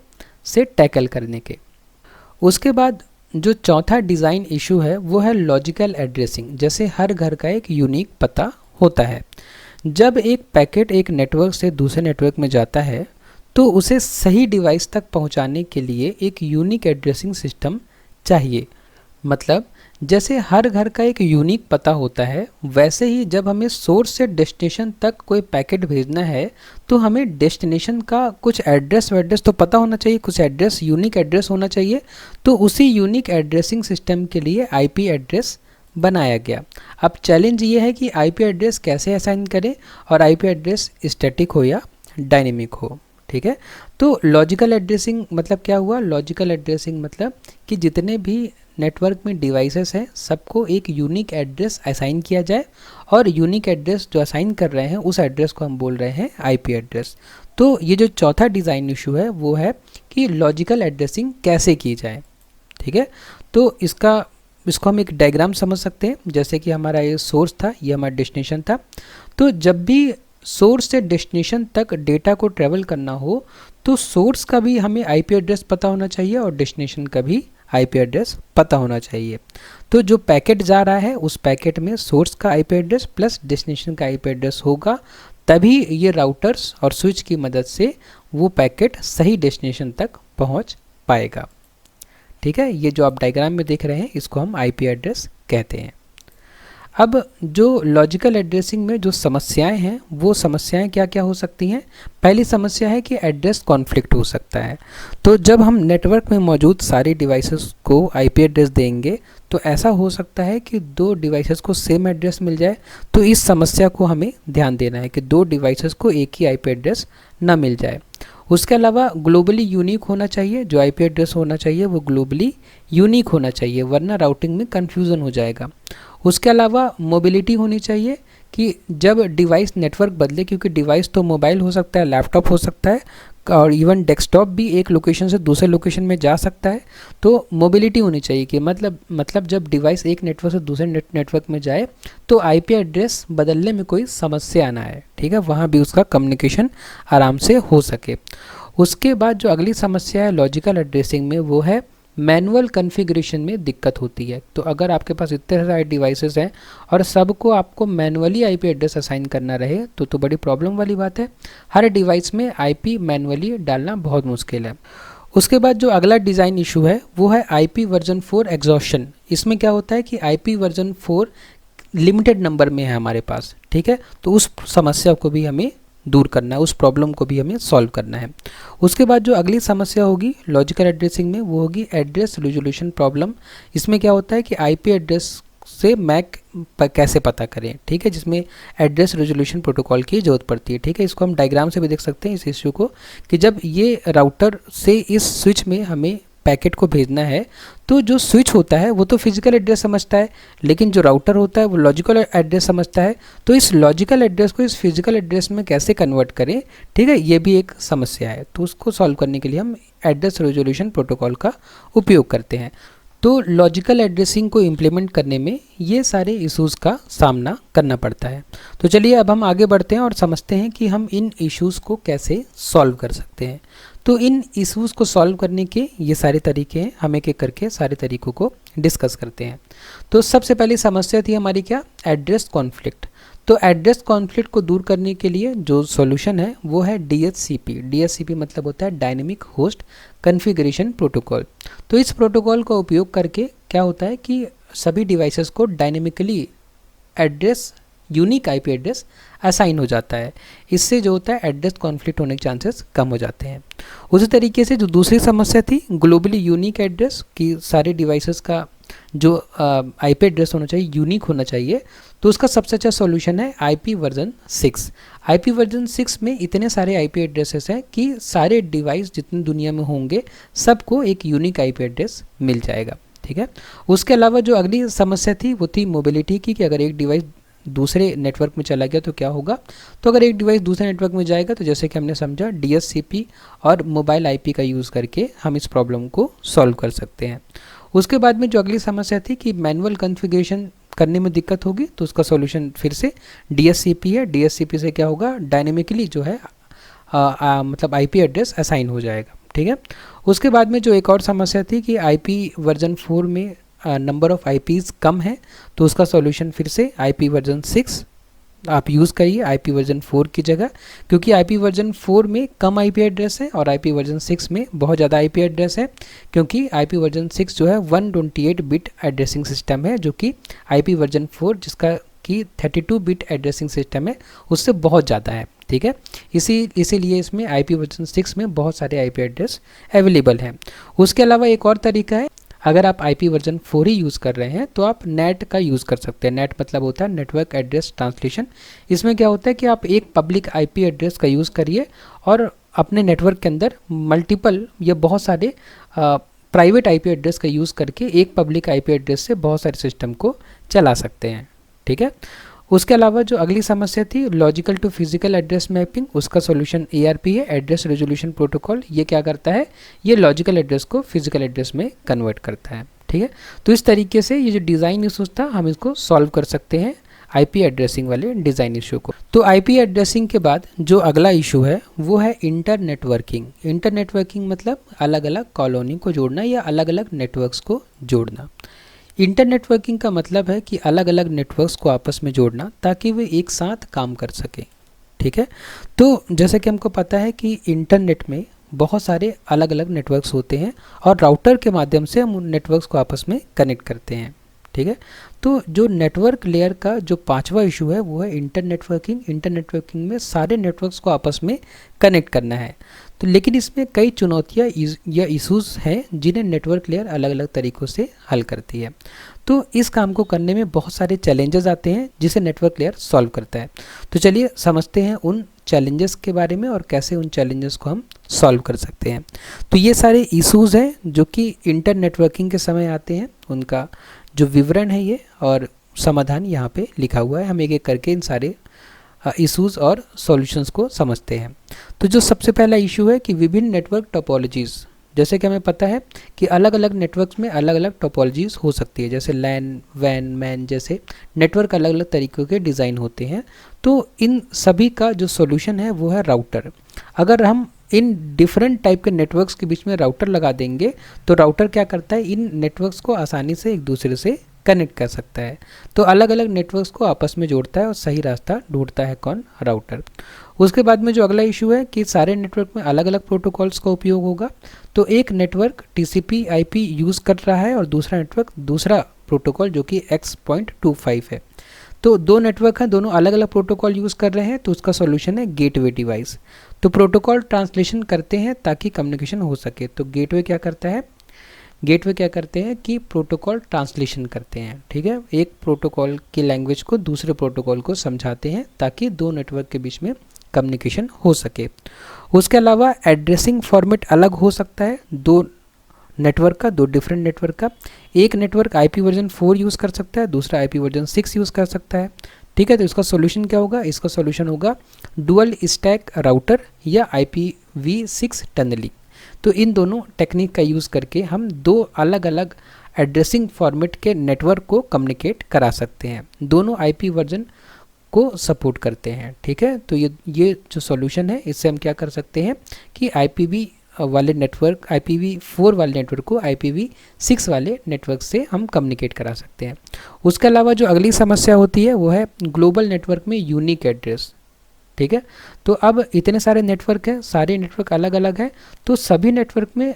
से टैकल करने के। उसके बाद जो चौथा डिज़ाइन इशू है वो है लॉजिकल एड्रेसिंग। जैसे हर घर का एक यूनिक पता होता है। जब एक पैकेट एक नेटवर्क से दूसरे नेटवर्क में जाता है तो उसे सही डिवाइस तक पहुंचाने के लिए एक यूनिक एड्रेसिंग सिस्टम चाहिए। मतलब जैसे हर घर का एक यूनिक पता होता है, वैसे ही जब हमें सोर्स से डेस्टिनेशन तक कोई पैकेट भेजना है तो हमें डेस्टिनेशन का कुछ एड्रेस तो पता होना चाहिए, कुछ एड्रेस, यूनिक एड्रेस होना चाहिए। तो उसी यूनिक एड्रेसिंग सिस्टम के लिए आईपी एड्रेस बनाया गया। अब चैलेंज ये है कि आईपी एड्रेस कैसे असाइन करें और आईपी एड्रेस स्टैटिक हो या डायनेमिक हो। ठीक है, तो लॉजिकल एड्रेसिंग मतलब क्या हुआ? लॉजिकल एड्रेसिंग मतलब कि जितने भी नेटवर्क में डिवाइसेस हैं सबको एक यूनिक एड्रेस असाइन किया जाए, और यूनिक एड्रेस जो असाइन कर रहे हैं उस एड्रेस को हम बोल रहे हैं आईपी एड्रेस। तो ये जो चौथा डिज़ाइन इशू है वो है कि लॉजिकल एड्रेसिंग कैसे की जाए। ठीक है, तो इसको हम एक डायग्राम समझ सकते हैं। जैसे कि हमारा ये सोर्स था, ये हमारा डेस्टिनेशन था। तो जब भी सोर्स से डेस्टिनेशन तक डेटा को ट्रेवल करना हो तो सोर्स का भी हमें आईपी एड्रेस पता होना चाहिए और डेस्टिनेशन का भी आईपी एड्रेस पता होना चाहिए। तो जो पैकेट जा रहा है उस पैकेट में सोर्स का आईपी एड्रेस प्लस डेस्टिनेशन का आईपी एड्रेस होगा, तभी ये राउटर्स और स्विच की मदद से वो पैकेट सही डेस्टिनेशन तक पहुंच पाएगा। ठीक है, ये जो आप डायग्राम में देख रहे हैं इसको हम आईपी एड्रेस कहते हैं। अब जो लॉजिकल एड्रेसिंग में जो समस्याएं हैं वो समस्याएं क्या क्या हो सकती हैं? पहली समस्या है कि एड्रेस कॉन्फ्लिक्ट हो सकता है। तो जब हम नेटवर्क में मौजूद सारी डिवाइसेस को आईपी एड्रेस देंगे तो ऐसा हो सकता है कि दो डिवाइसेस को सेम एड्रेस मिल जाए। तो इस समस्या को हमें ध्यान देना है कि दो डिवाइसेस को एक ही आईपी एड्रेस ना मिल जाए। उसके अलावा ग्लोबली यूनिक होना चाहिए, जो आईपी एड्रेस होना चाहिए वो ग्लोबली यूनिक होना चाहिए, वरना राउटिंग में कन्फ्यूज़न हो जाएगा। उसके अलावा मोबिलिटी होनी चाहिए कि जब डिवाइस नेटवर्क बदले, क्योंकि डिवाइस तो मोबाइल हो सकता है, लैपटॉप हो सकता है और इवन डेस्कटॉप भी एक लोकेशन से दूसरे लोकेशन में जा सकता है। तो मोबिलिटी होनी चाहिए कि मतलब जब डिवाइस एक नेटवर्क से दूसरे नेटवर्क में जाए तो आईपी एड्रेस बदलने में कोई समस्या ना आए। ठीक है, वहाँ भी उसका कम्युनिकेशन आराम से हो सके। उसके बाद जो अगली समस्या है लॉजिकल एड्रेसिंग में वो है मैनुअल कॉन्फ़िगरेशन में दिक्कत होती है। तो अगर आपके पास इतने सारे डिवाइसेस हैं और सबको आपको मैनुअली आईपी एड्रेस असाइन करना रहे तो बड़ी प्रॉब्लम वाली बात है। हर डिवाइस में आईपी मैनुअली डालना बहुत मुश्किल है। उसके बाद जो अगला डिज़ाइन इशू है वो है आईपी वर्जन 4 एग्जॉस्शन। इसमें क्या होता है कि आईपी वर्जन 4 लिमिटेड नंबर में है हमारे पास। ठीक है, तो उस समस्या को भी हमें दूर करना है, उस प्रॉब्लम को भी हमें सॉल्व करना है। उसके बाद जो अगली समस्या होगी लॉजिकल एड्रेसिंग में वो होगी एड्रेस रिजोल्यूशन प्रॉब्लम। इसमें क्या होता है कि आईपी एड्रेस से मैक कैसे पता करें। ठीक है, जिसमें एड्रेस रिजोल्यूशन प्रोटोकॉल की ज़रूरत पड़ती है। ठीक है, इसको हम डायग्राम से भी देख सकते हैं इस इश्यू को कि जब ये राउटर से इस स्विच में हमें पैकेट को भेजना है तो जो स्विच होता है वो तो फिजिकल एड्रेस समझता है, लेकिन जो राउटर होता है वो लॉजिकल एड्रेस समझता है। तो इस लॉजिकल एड्रेस को इस फिजिकल एड्रेस में कैसे कन्वर्ट करें, ठीक है, ये भी एक समस्या है। तो उसको सॉल्व करने के लिए हम एड्रेस रिजोल्यूशन प्रोटोकॉल का उपयोग करते हैं। तो लॉजिकल एड्रेसिंग को इम्प्लीमेंट करने में ये सारे इश्यूज़ का सामना करना पड़ता है। तो चलिए अब हम आगे बढ़ते हैं और समझते हैं कि हम इन इश्यूज़ को कैसे सॉल्व कर सकते हैं। तो इन इश्यूज़ को सॉल्व करने के ये सारे तरीके हैं, हम एक एक करके सारे तरीकों को डिस्कस करते हैं। तो सबसे पहली समस्या थी हमारी क्या? Address conflict. तो एड्रेस कॉन्फ्लिक्ट को दूर करने के लिए जो सॉल्यूशन है वो है DHCP। DHCP मतलब होता है डायनेमिक होस्ट कॉन्फ़िगरेशन प्रोटोकॉल। तो इस प्रोटोकॉल का उपयोग करके क्या होता है कि सभी डिवाइसेस को dynamically address, unique IP address assign हो जाता है। इससे जो होता है एड्रेस कॉन्फ्लिक्ट होने के चांसेस कम हो जाते हैं। उसी तरीके से जो दूसरी समस्या थी ग्लोबली यूनिक एड्रेस, कि सारे डिवाइसेस का जो आईपी एड्रेस होना चाहिए यूनिक होना चाहिए। तो उसका सबसे अच्छा सॉल्यूशन है आईपी वर्जन 6। आईपी वर्जन 6 में इतने सारे आईपी एड्रेसेस हैं कि सारे डिवाइस जितने दुनिया में होंगे सबको एक यूनिक आईपी एड्रेस मिल जाएगा। ठीक है, उसके अलावा जो अगली समस्या थी वो थी मोबिलिटी की, कि अगर एक डिवाइस दूसरे नेटवर्क में चला गया तो क्या होगा। तो अगर एक डिवाइस दूसरे नेटवर्क में जाएगा तो जैसे कि हमने समझा DHCP और मोबाइल आईपी का यूज़ करके हम इस प्रॉब्लम को सॉल्व कर सकते हैं। उसके बाद में जो अगली समस्या थी कि मैनुअल कॉन्फ़िगरेशन करने में दिक्कत होगी, तो उसका सॉल्यूशन फिर से DHCP है। DHCP से क्या होगा, डायनेमिकली जो है मतलब आईपी एड्रेस असाइन हो जाएगा। ठीक है, उसके बाद में जो एक और समस्या थी कि आईपी वर्जन 4 में नंबर ऑफ़ आईपीज़ कम है, तो उसका सॉल्यूशन फिर से आईपी वर्जन 6 आप यूज़ करिए आईपी वर्जन 4 की जगह, क्योंकि आईपी वर्जन 4 में कम आईपी एड्रेस है और आईपी वर्जन 6 में बहुत ज़्यादा आईपी एड्रेस है, क्योंकि आईपी वर्जन 6 जो है 128 बिट एड्रेसिंग सिस्टम है, जो कि आईपी वर्जन 4 जिसका कि 32 बिट एड्रेसिंग सिस्टम है उससे बहुत ज़्यादा है। ठीक है, इसीलिए इसमें आईपी वर्जन 6 में बहुत सारे आईपी एड्रेस अवेलेबल हैं। उसके अलावा एक और तरीका है, अगर आप आईपी वर्जन 4 ही यूज़ कर रहे हैं तो आप नेट का यूज़ कर सकते हैं। नेट मतलब होता है नेटवर्क एड्रेस ट्रांसलेशन। इसमें क्या होता है कि आप एक पब्लिक आईपी एड्रेस का यूज़ करिए और अपने नेटवर्क के अंदर मल्टीपल या बहुत सारे प्राइवेट आईपी एड्रेस का यूज़ करके एक पब्लिक आईपी एड्रेस से बहुत सारे सिस्टम को चला सकते हैं। ठीक है, उसके अलावा जो अगली समस्या थी logical to physical address mapping, उसका सॉल्यूशन ARP है, एड्रेस रेजोल्यूशन प्रोटोकॉल। ये क्या करता है, ये लॉजिकल एड्रेस को फिजिकल एड्रेस में कन्वर्ट करता है। ठीक है, तो इस तरीके से ये जो डिज़ाइन इशूज़ था हम इसको सॉल्व कर सकते हैं आईपी एड्रेसिंग वाले डिज़ाइन इशू को। तो आईपी एड्रेसिंग के बाद जो अगला इशू है वो है इंटरनेटवर्किंग। इंटरनेटवर्किंग मतलब अलग अलग कॉलोनी को जोड़ना या अलग अलग नेटवर्क्स को जोड़ना। इंटरनेटवर्किंग का मतलब है कि अलग अलग नेटवर्क्स को आपस में जोड़ना ताकि वे एक साथ काम कर सकें। ठीक है, तो जैसे कि हमको पता है कि इंटरनेट में बहुत सारे अलग अलग नेटवर्क्स होते हैं और राउटर के माध्यम से हम उन नेटवर्क्स को आपस में कनेक्ट करते हैं। ठीक है, तो जो नेटवर्क लेयर का जो 5वां इशू है वो है इंटरनेटवर्किंग। इंटरनेटवर्किंग में सारे नेटवर्क्स को आपस में कनेक्ट करना है। तो लेकिन इसमें कई चुनौतियाँ या इशूज़ हैं जिन्हें नेटवर्क लेयर अलग अलग तरीक़ों से हल करती है। तो इस काम को करने में बहुत सारे चैलेंजेस आते हैं जिसे नेटवर्क लेयर सॉल्व करता है। तो चलिए समझते हैं उन चैलेंजेस के बारे में और कैसे उन चैलेंजेस को हम सॉल्व कर सकते हैं। तो ये सारे इशूज़ हैं जो कि इंटरनेटवर्किंग के समय आते हैं, उनका जो विवरण है ये और समाधान यहाँ पे लिखा हुआ है। हम एक एक करके इन सारे इश्यूज़ और सॉल्यूशंस को समझते हैं। तो जो सबसे पहला इशू है कि विभिन्न नेटवर्क टोपोलॉजीज़, जैसे कि हमें पता है कि अलग अलग नेटवर्क्स में अलग अलग टोपोलॉजीज़ हो सकती है, जैसे लैन, वैन, मैन जैसे नेटवर्क अलग अलग तरीक़ों के डिज़ाइन होते हैं। तो इन सभी का जो सॉल्यूशन है वो है राउटर। अगर हम इन डिफरेंट टाइप के नेटवर्क्स के बीच में राउटर लगा देंगे तो राउटर क्या करता है, इन नेटवर्क्स को आसानी से एक दूसरे से कनेक्ट कर सकता है। तो अलग अलग नेटवर्क्स को आपस में जोड़ता है और सही रास्ता ढूंढता है कौन, राउटर। उसके बाद में जो अगला इशू है कि सारे नेटवर्क में अलग अलग प्रोटोकॉल्स का उपयोग होगा। तो एक नेटवर्क TCP/IP यूज़ कर रहा है और दूसरा नेटवर्क दूसरा प्रोटोकॉल जो कि X.25 है। तो दो नेटवर्क हैं, दोनों अलग अलग प्रोटोकॉल यूज़ कर रहे हैं, तो उसका सॉल्यूशन है गेटवे डिवाइस। तो प्रोटोकॉल ट्रांसलेशन करते हैं ताकि कम्युनिकेशन हो सके। तो गेटवे क्या करता है, गेटवे क्या करते हैं कि प्रोटोकॉल ट्रांसलेशन करते हैं। ठीक है, एक प्रोटोकॉल की लैंग्वेज को दूसरे प्रोटोकॉल को समझाते हैं ताकि दो नेटवर्क के बीच में कम्युनिकेशन हो सके। उसके अलावा एड्रेसिंग फॉर्मेट अलग हो सकता है दो नेटवर्क का, दो डिफरेंट नेटवर्क का। एक नेटवर्क IP वर्जन 4 यूज़ कर सकता है, दूसरा IP वर्जन 6 यूज़ कर सकता है। ठीक है, तो इसका सॉल्यूशन क्या होगा, इसका सॉल्यूशन होगा डुअल स्टैक राउटर या IPv6 टनलिंग। तो इन दोनों टेक्निक का यूज़ करके हम दो अलग अलग एड्रेसिंग फॉर्मेट के नेटवर्क को कम्युनिकेट करा सकते हैं। दोनों IP वर्जन को सपोर्ट करते हैं। ठीक है, तो ये जो सॉल्यूशन है इससे हम क्या कर सकते हैं कि IPv वाले नेटवर्क, IPv4 वाले नेटवर्क को IPv6 वाले नेटवर्क से हम कम्युनिकेट करा सकते हैं। उसके अलावा जो अगली समस्या होती है वो है ग्लोबल नेटवर्क में यूनिक एड्रेस। ठीक है, तो अब इतने सारे नेटवर्क हैं, सारे नेटवर्क अलग अलग हैं, तो सभी नेटवर्क में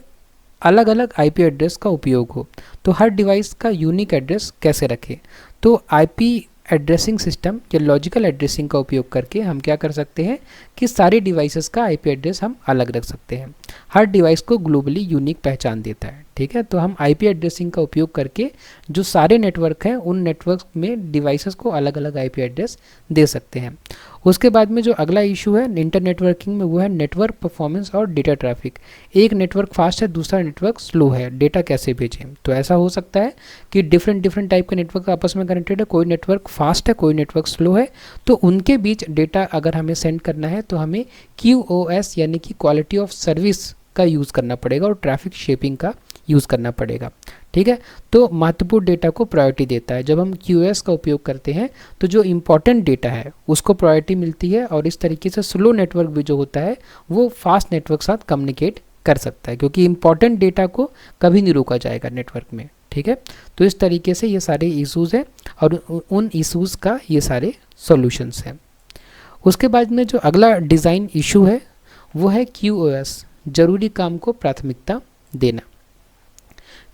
अलग अलग IP एड्रेस का उपयोग हो, तो हर डिवाइस का यूनिक एड्रेस कैसे रखें। तो IP एड्रेसिंग सिस्टम या लॉजिकल एड्रेसिंग का उपयोग करके हम क्या कर सकते हैं कि सारे डिवाइसेस का IP एड्रेस हम अलग रख सकते हैं। हर डिवाइस को ग्लोबली यूनिक पहचान देता है। ठीक है, तो हम IP एड्रेसिंग का उपयोग करके जो सारे नेटवर्क हैं उन नेटवर्क में डिवाइसेस को अलग अलग IP एड्रेस दे सकते हैं। उसके बाद में जो अगला इशू है इंटर नेटवर्किंग में वो है नेटवर्क परफॉर्मेंस और डेटा ट्रैफिक। एक नेटवर्क फास्ट है, दूसरा नेटवर्क स्लो है, डेटा कैसे भेजें। तो ऐसा हो सकता है कि डिफरेंट टाइप के नेटवर्क आपस में कनेक्टेड है, कोई नेटवर्क फास्ट है, कोई नेटवर्क स्लो है, तो उनके बीच डेटा अगर हमें सेंड करना है तो हमें QoS यानी कि क्वालिटी ऑफ सर्विस का यूज़ करना पड़ेगा और ट्रैफिक शेपिंग का यूज़ करना पड़ेगा। ठीक है, तो महत्वपूर्ण डेटा को प्रायोरिटी देता है। जब हम QoS का उपयोग करते हैं तो जो इम्पॉर्टेंट डेटा है उसको प्रायोरिटी मिलती है और इस तरीके से स्लो नेटवर्क भी जो होता है वो फास्ट नेटवर्क साथ कम्युनिकेट कर सकता है, क्योंकि इम्पॉर्टेंट डेटा को कभी नहीं रोका जाएगा नेटवर्क में। ठीक ठीक है। तो इस तरीके से ये सारे इश्यूज़ हैं और उन इश्यूज़ का ये सारे सॉल्यूशंस हैं। उसके बाद में जो अगला डिज़ाइन इशू है वो है QoS, ज़रूरी काम को प्राथमिकता देना।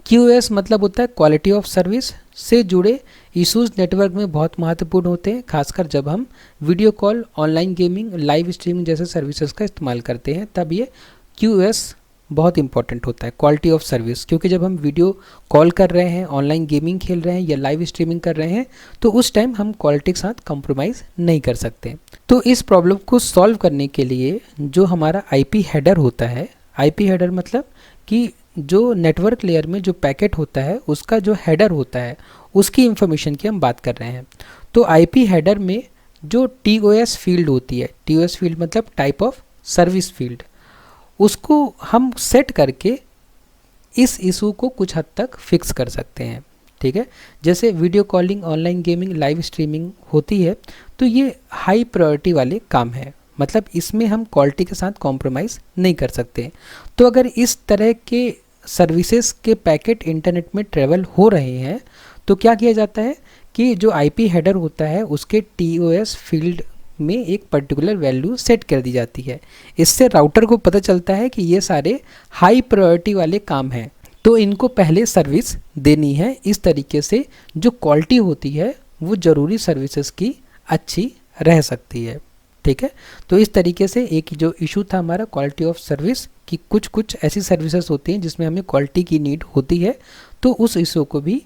QoS मतलब होता है क्वालिटी ऑफ सर्विस से जुड़े इश्यूज़ नेटवर्क में बहुत महत्वपूर्ण होते हैं, खासकर जब हम video call, online gaming, live streaming जैसे सर्विसेज का इस्तेमाल करते हैं, तब ये QoS बहुत इंपॉर्टेंट होता है, क्वालिटी ऑफ सर्विस। क्योंकि जब हम वीडियो कॉल कर रहे हैं, ऑनलाइन गेमिंग खेल रहे हैं या लाइव स्ट्रीमिंग कर रहे हैं, तो उस टाइम हम क्वालिटी के साथ कॉम्प्रोमाइज़ नहीं कर सकते। तो इस प्रॉब्लम को सॉल्व करने के लिए जो हमारा IP हेडर होता है, IP हेडर मतलब कि जो नेटवर्क लेयर में जो पैकेट होता है उसका जो हेडर होता है उसकी इंफॉर्मेशन की हम बात कर रहे हैं। तो IP हेडर में जो TOS फील्ड होती है, TOS फील्ड मतलब टाइप ऑफ सर्विस फील्ड, उसको हम सेट करके इस इशू को कुछ हद तक फिक्स कर सकते हैं, ठीक है। जैसे video calling, online gaming, live streaming होती है तो ये हाई प्रायोरिटी वाले काम है, मतलब इसमें हम क्वालिटी के साथ कॉम्प्रोमाइज़ नहीं कर सकते। तो अगर इस तरह के सर्विसेज के पैकेट इंटरनेट में ट्रेवल हो रहे हैं तो क्या किया जाता है कि जो IP हेडर होता है उसके TOS फील्ड में एक पर्टिकुलर वैल्यू सेट कर दी जाती है। इससे राउटर को पता चलता है कि ये सारे हाई प्रायोरिटी वाले काम हैं, तो इनको पहले सर्विस देनी है। इस तरीके से जो क्वालिटी होती है वो ज़रूरी सर्विसेज की अच्छी रह सकती है, ठीक है। तो इस तरीके से एक जो इशू था हमारा क्वालिटी ऑफ सर्विस की, कुछ ऐसी सर्विसेज होती हैं जिसमें हमें क्वालिटी की नीड होती है, तो उस इशू को भी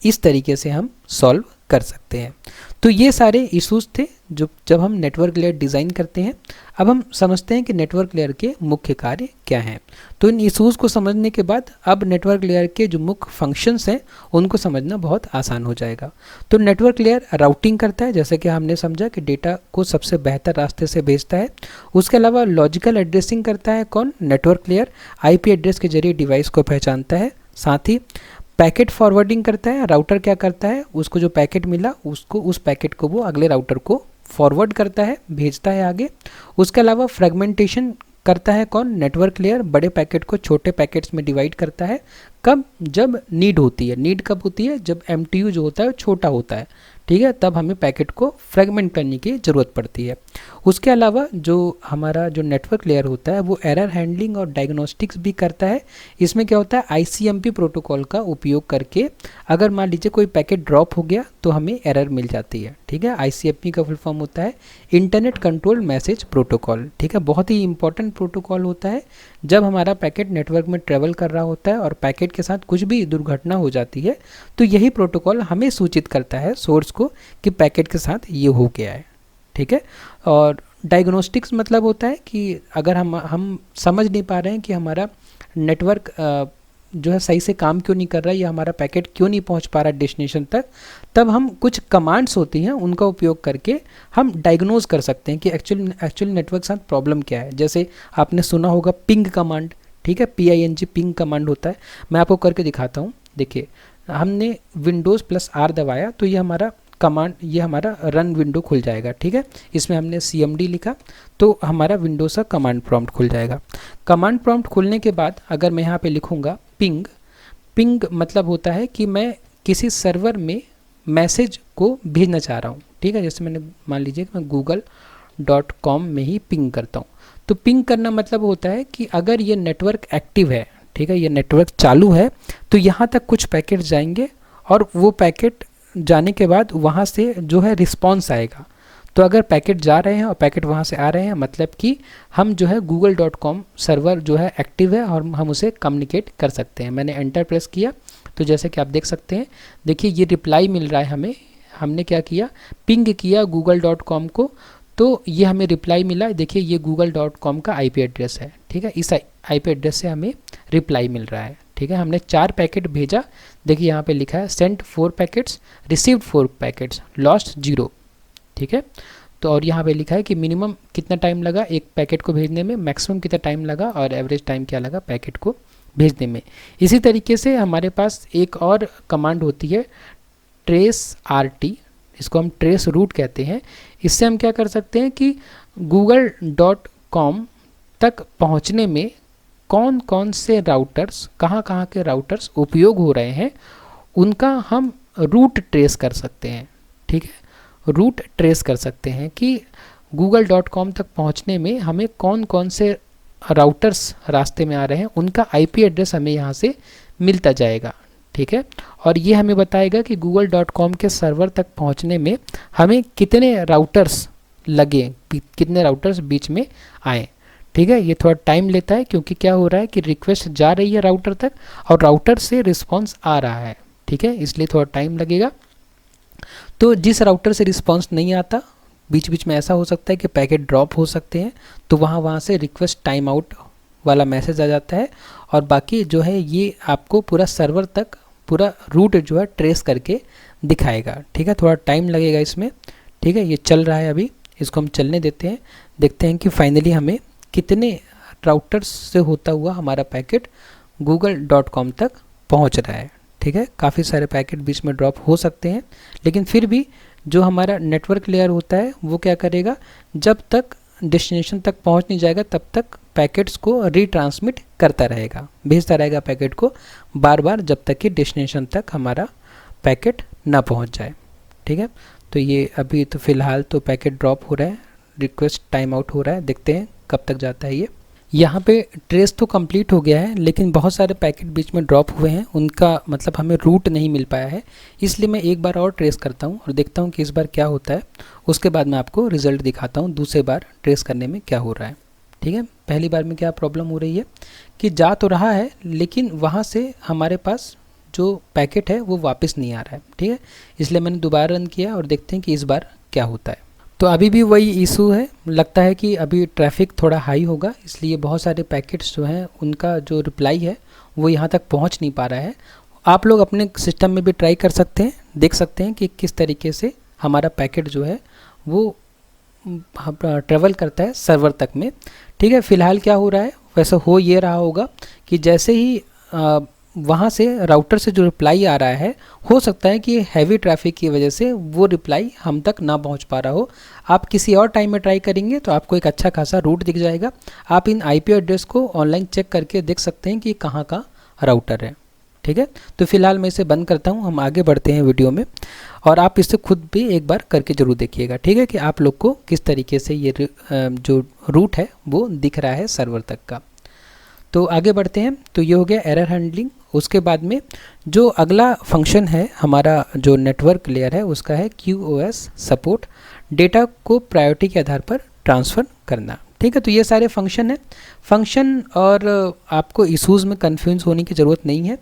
इस तरीके से हम सॉल्व कर सकते हैं। तो ये सारे इश्यूज थे जो जब हम नेटवर्क लेयर डिज़ाइन करते हैं। अब हम समझते हैं कि नेटवर्क लेयर के मुख्य कार्य क्या हैं। तो इन इश्यूज को समझने के बाद अब नेटवर्क लेयर के जो मुख्य फंक्शंस हैं उनको समझना बहुत आसान हो जाएगा। तो नेटवर्क लेयर राउटिंग करता है, जैसे कि हमने समझा कि डेटा को सबसे बेहतर रास्ते से भेजता है। उसके अलावा लॉजिकल एड्रेसिंग करता है कौन? Network layer. IP एड्रेस के जरिए डिवाइस को पहचानता है। साथ ही पैकेट फॉरवर्डिंग करता है। राउटर क्या करता है, उसको जो पैकेट मिला उसको, उस पैकेट को वो अगले राउटर को फॉरवर्ड करता है, भेजता है आगे। उसके अलावा फ्रेगमेंटेशन करता है कौन? Network layer. बड़े पैकेट को छोटे पैकेट्स में डिवाइड करता है। कब? जब नीड होती है। नीड कब होती है? जब MTU जो होता है छोटा होता है, ठीक है, तब हमें पैकेट को फ्रेगमेंट करने की ज़रूरत पड़ती है। उसके अलावा जो हमारा जो नेटवर्क लेयर होता है वो एरर हैंडलिंग और डायग्नोस्टिक्स भी करता है। इसमें क्या होता है, ICMP प्रोटोकॉल का उपयोग करके अगर मान लीजिए कोई पैकेट ड्रॉप हो गया तो हमें एरर मिल जाती है, ठीक है। ICMP का फुल फॉर्म होता है इंटरनेट कंट्रोल मैसेज प्रोटोकॉल, ठीक है। बहुत ही इंपॉर्टेंट प्रोटोकॉल होता है। जब हमारा पैकेट नेटवर्क में ट्रेवल कर रहा होता है और पैकेट के साथ कुछ भी दुर्घटना हो जाती है तो यही प्रोटोकॉल हमें सूचित करता है सोर्स को कि पैकेट के साथ ये हो गया है, ठीक है। और डायग्नोस्टिक्स मतलब होता है कि अगर हम समझ नहीं पा रहे हैं कि हमारा नेटवर्क जो है सही से काम क्यों नहीं कर रहा है या हमारा पैकेट क्यों नहीं पहुंच पा रहा डेस्टिनेशन तक, तब हम कुछ कमांड्स होती हैं उनका उपयोग करके हम डायग्नोज कर सकते हैं कि एक्चुअल नेटवर्क के साथ प्रॉब्लम क्या है। जैसे आपने सुना होगा पिंग कमांड, ठीक है, PING पिंग कमांड होता है। मैं आपको करके दिखाता हूँ। देखिए, हमने विंडोज़ +R दबाया तो ये हमारा कमांड, ये हमारा रन विंडो खुल जाएगा, ठीक है। इसमें हमने CMD लिखा तो हमारा विंडोज़ का कमांड प्रॉम्प्ट खुल जाएगा। कमांड प्रॉम्प्ट खुलने के बाद अगर मैं यहाँ पे लिखूँगा पिंग मतलब होता है कि मैं किसी सर्वर में मैसेज को भेजना चाह रहा हूँ, ठीक है। जैसे मैंने मान लीजिए कि मैं google.com में ही पिंग करता हूँ, तो पिंग करना मतलब होता है कि अगर ये नेटवर्क एक्टिव है, ठीक है, ये नेटवर्क चालू है, तो यहाँ तक कुछ पैकेट जाएंगे और वो पैकेट जाने के बाद वहाँ से जो है रिस्पॉन्स आएगा। तो अगर पैकेट जा रहे हैं और पैकेट वहाँ से आ रहे हैं मतलब कि हम जो है google.com सर्वर जो है एक्टिव है और हम उसे कम्युनिकेट कर सकते हैं। मैंने एंटर प्रेस किया तो जैसे कि आप देख सकते हैं, देखिए ये रिप्लाई मिल रहा है हमें। हमने क्या किया, पिंग किया google.com को, तो ये हमें रिप्लाई मिला। देखिए ये google.com का IP एड्रेस है, ठीक है। इस IP एड्रेस से हमें रिप्लाई मिल रहा है, ठीक है। हमने 4 पैकेट भेजा। देखिए यहाँ पे लिखा है sent 4 packets, received 4 packets, lost 0, ठीक है। तो और यहाँ पे लिखा है कि मिनिमम कितना टाइम लगा एक पैकेट को भेजने में, मैक्सिमम कितना टाइम लगा और एवरेज टाइम क्या लगा पैकेट को भेजने में। इसी तरीके से हमारे पास एक और कमांड होती है ट्रेस RT, इसको हम ट्रेस रूट कहते हैं। इससे हम क्या कर सकते हैं कि google.com तक पहुँचने में कौन कौन से राउटर्स, कहाँ कहाँ के राउटर्स उपयोग हो रहे हैं, उनका हम रूट ट्रेस कर सकते हैं। ठीक है, रूट ट्रेस कर सकते हैं कि google.com तक पहुंचने में हमें कौन कौन से राउटर्स रास्ते में आ रहे हैं, उनका आईपी एड्रेस हमें यहाँ से मिलता जाएगा। ठीक है, और ये हमें बताएगा कि google.com के सर्वर तक पहुंचने में हमें कितने राउटर्स लगे, कितने राउटर्स बीच में आए। ठीक है, ये थोड़ा टाइम लेता है क्योंकि क्या हो रहा है कि रिक्वेस्ट जा रही है राउटर तक और राउटर से रिस्पॉन्स आ रहा है। ठीक है, इसलिए थोड़ा टाइम लगेगा। तो जिस राउटर से रिस्पॉन्स नहीं आता, बीच बीच में ऐसा हो सकता है कि पैकेट ड्रॉप हो सकते हैं, तो वहाँ से रिक्वेस्ट टाइम आउट वाला मैसेज आ जाता है और बाकी जो है ये आपको पूरा सर्वर तक पूरा रूट जो है ट्रेस करके दिखाएगा। ठीक है, थोड़ा टाइम लगेगा इसमें। ठीक है, ये चल रहा है अभी, इसको हम चलने देते हैं, देखते हैं कि फाइनली हमें कितने राउटर्स से होता हुआ हमारा पैकेट google.com तक पहुंच रहा है। ठीक है, काफ़ी सारे पैकेट बीच में ड्रॉप हो सकते हैं, लेकिन फिर भी जो हमारा नेटवर्क लेयर होता है वो क्या करेगा, जब तक डेस्टिनेशन तक पहुंच नहीं जाएगा तब तक पैकेट्स को रीट्रांसमिट करता रहेगा, भेजता रहेगा पैकेट को बार बार जब तक कि डेस्टिनेशन तक हमारा पैकेट ना पहुंच जाए। ठीक है, तो ये अभी तो फ़िलहाल तो पैकेट ड्रॉप हो रहा है, रिक्वेस्ट टाइम आउट हो रहा है, देखते हैं कब तक जाता है ये। यहाँ पे ट्रेस तो कंप्लीट हो गया है, लेकिन बहुत सारे पैकेट बीच में ड्रॉप हुए हैं, उनका मतलब हमें रूट नहीं मिल पाया है, इसलिए मैं एक बार और ट्रेस करता हूँ और देखता हूँ कि इस बार क्या होता है। उसके बाद मैं आपको रिज़ल्ट दिखाता हूँ दूसरे बार ट्रेस करने में क्या हो रहा है। ठीक है, पहली बार में क्या प्रॉब्लम हो रही है कि जा तो रहा है लेकिन वहाँ से हमारे पास जो पैकेट है वो वापस नहीं आ रहा है। ठीक है, इसलिए मैंने दोबारा रन किया और देखते हैं कि इस बार क्या होता है। तो अभी भी वही इशू है, लगता है कि अभी ट्रैफिक थोड़ा हाई होगा, इसलिए बहुत सारे पैकेट्स जो हैं उनका जो रिप्लाई है वो यहाँ तक पहुँच नहीं पा रहा है। आप लोग अपने सिस्टम में भी ट्राई कर सकते हैं, देख सकते हैं कि किस तरीके से हमारा पैकेट जो है वो ट्रेवल करता है सर्वर तक में। ठीक है, फ़िलहाल क्या हो रहा है, वैसा हो ये रहा होगा कि जैसे ही वहाँ से राउटर से जो रिप्लाई आ रहा है, हो सकता है कि हैवी ट्रैफिक की वजह से वो रिप्लाई हम तक ना पहुँच पा रहा हो। आप किसी और टाइम में ट्राई करेंगे तो आपको एक अच्छा खासा रूट दिख जाएगा। आप इन आईपी एड्रेस को ऑनलाइन चेक करके देख सकते हैं कि कहाँ का राउटर है। ठीक है, तो फिलहाल मैं इसे बंद करता हूँ, हम आगे बढ़ते हैं वीडियो में और आप इसे खुद भी एक बार करके ज़रूर देखिएगा। ठीक है, कि आप लोग को किस तरीके से ये जो रूट है वो दिख रहा है सर्वर तक का। तो आगे बढ़ते हैं। तो ये हो गया एरर हैंडलिंग। उसके बाद में जो अगला फंक्शन है हमारा जो नेटवर्क लेयर है उसका है QoS सपोर्ट, डेटा को प्रायोरिटी के आधार पर ट्रांसफ़र करना। ठीक है, तो ये सारे फंक्शन हैं। फंक्शन और आपको इशूज़ में कन्फ्यूज होने की ज़रूरत नहीं है।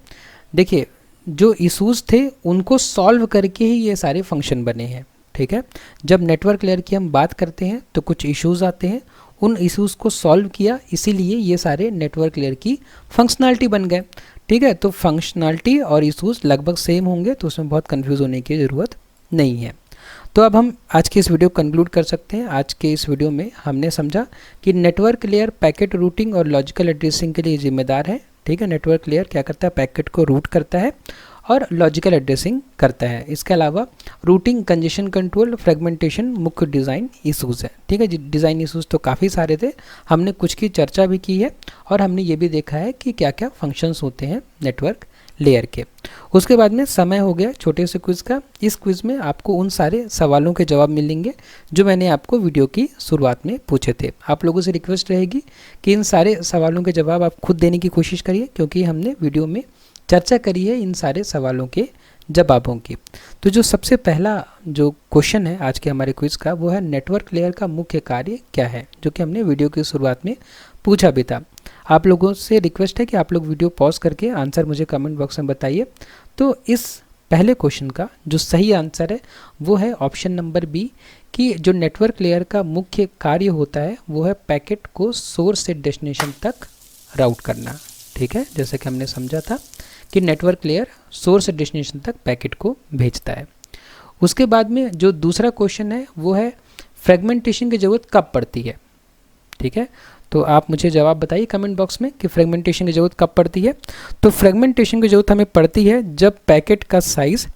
देखिए, जो इशूज़ थे उनको सॉल्व करके ही ये सारे फंक्शन बने हैं। ठीक है, जब नेटवर्क लेयर की हम बात करते हैं तो कुछ इश्यूज़ आते हैं, उन इश्यूज़ को सॉल्व किया, इसीलिए ये सारे नेटवर्क लेयर की फंक्शनैलिटी बन गए। ठीक है, तो फंक्शनैलिटी और इश्यूज़ लगभग सेम होंगे, तो उसमें बहुत कंफ्यूज होने की ज़रूरत नहीं है। तो अब हम आज की इस वीडियो को कंक्लूड कर सकते हैं। आज के इस वीडियो में हमने समझा कि नेटवर्क लेयर पैकेट रूटिंग और लॉजिकल एड्रेसिंग के लिए जिम्मेदार है। ठीक है, नेटवर्क लेयर क्या करता है, पैकेट को रूट करता है और लॉजिकल एड्रेसिंग करता है। इसके अलावा रूटिंग, कंजेशन कंट्रोल, फ्रेगमेंटेशन मुख्य डिज़ाइन इशूज़ है। ठीक है जी, डिज़ाइन इशूज़ तो काफ़ी सारे थे, हमने कुछ की चर्चा भी की है और हमने ये भी देखा है कि क्या क्या फंक्शंस होते हैं नेटवर्क लेयर के। उसके बाद में समय हो गया छोटे से क्विज़ का। इस क्विज़ में आपको उन सारे सवालों के जवाब मिलेंगे जो मैंने आपको वीडियो की शुरुआत में पूछे थे। आप लोगों से रिक्वेस्ट रहेगी कि इन सारे सवालों के जवाब आप खुद देने की कोशिश करिए, क्योंकि हमने वीडियो में चर्चा करी है इन सारे सवालों के जवाबों की। तो जो सबसे पहला जो क्वेश्चन है आज के हमारे क्विज़ का वो है नेटवर्क लेयर का मुख्य कार्य क्या है, जो कि हमने वीडियो की शुरुआत में पूछा भी था। आप लोगों से रिक्वेस्ट है कि आप लोग वीडियो पॉज करके आंसर मुझे कमेंट बॉक्स में बताइए। तो इस पहले क्वेश्चन का जो सही आंसर है वो है ऑप्शन नंबर बी, कि जो नेटवर्क लेयर का मुख्य कार्य होता है वो है पैकेट को सोर्स से डेस्टिनेशन तक राउट करना। ठीक है, जैसे कि हमने समझा था कि नेटवर्क लेयर सोर्स से डेस्टिनेशन तक पैकेट को भेजता है। उसके बाद में जो दूसरा क्वेश्चन है वो है फ्रेगमेंटेशन की ज़रूरत कब पड़ती है। ठीक है, तो आप मुझे जवाब बताइए कमेंट बॉक्स में कि फ्रेगमेंटेशन की ज़रूरत कब पड़ती है। तो फ्रेगमेंटेशन की ज़रूरत हमें पड़ती है जब पैकेट का साइज़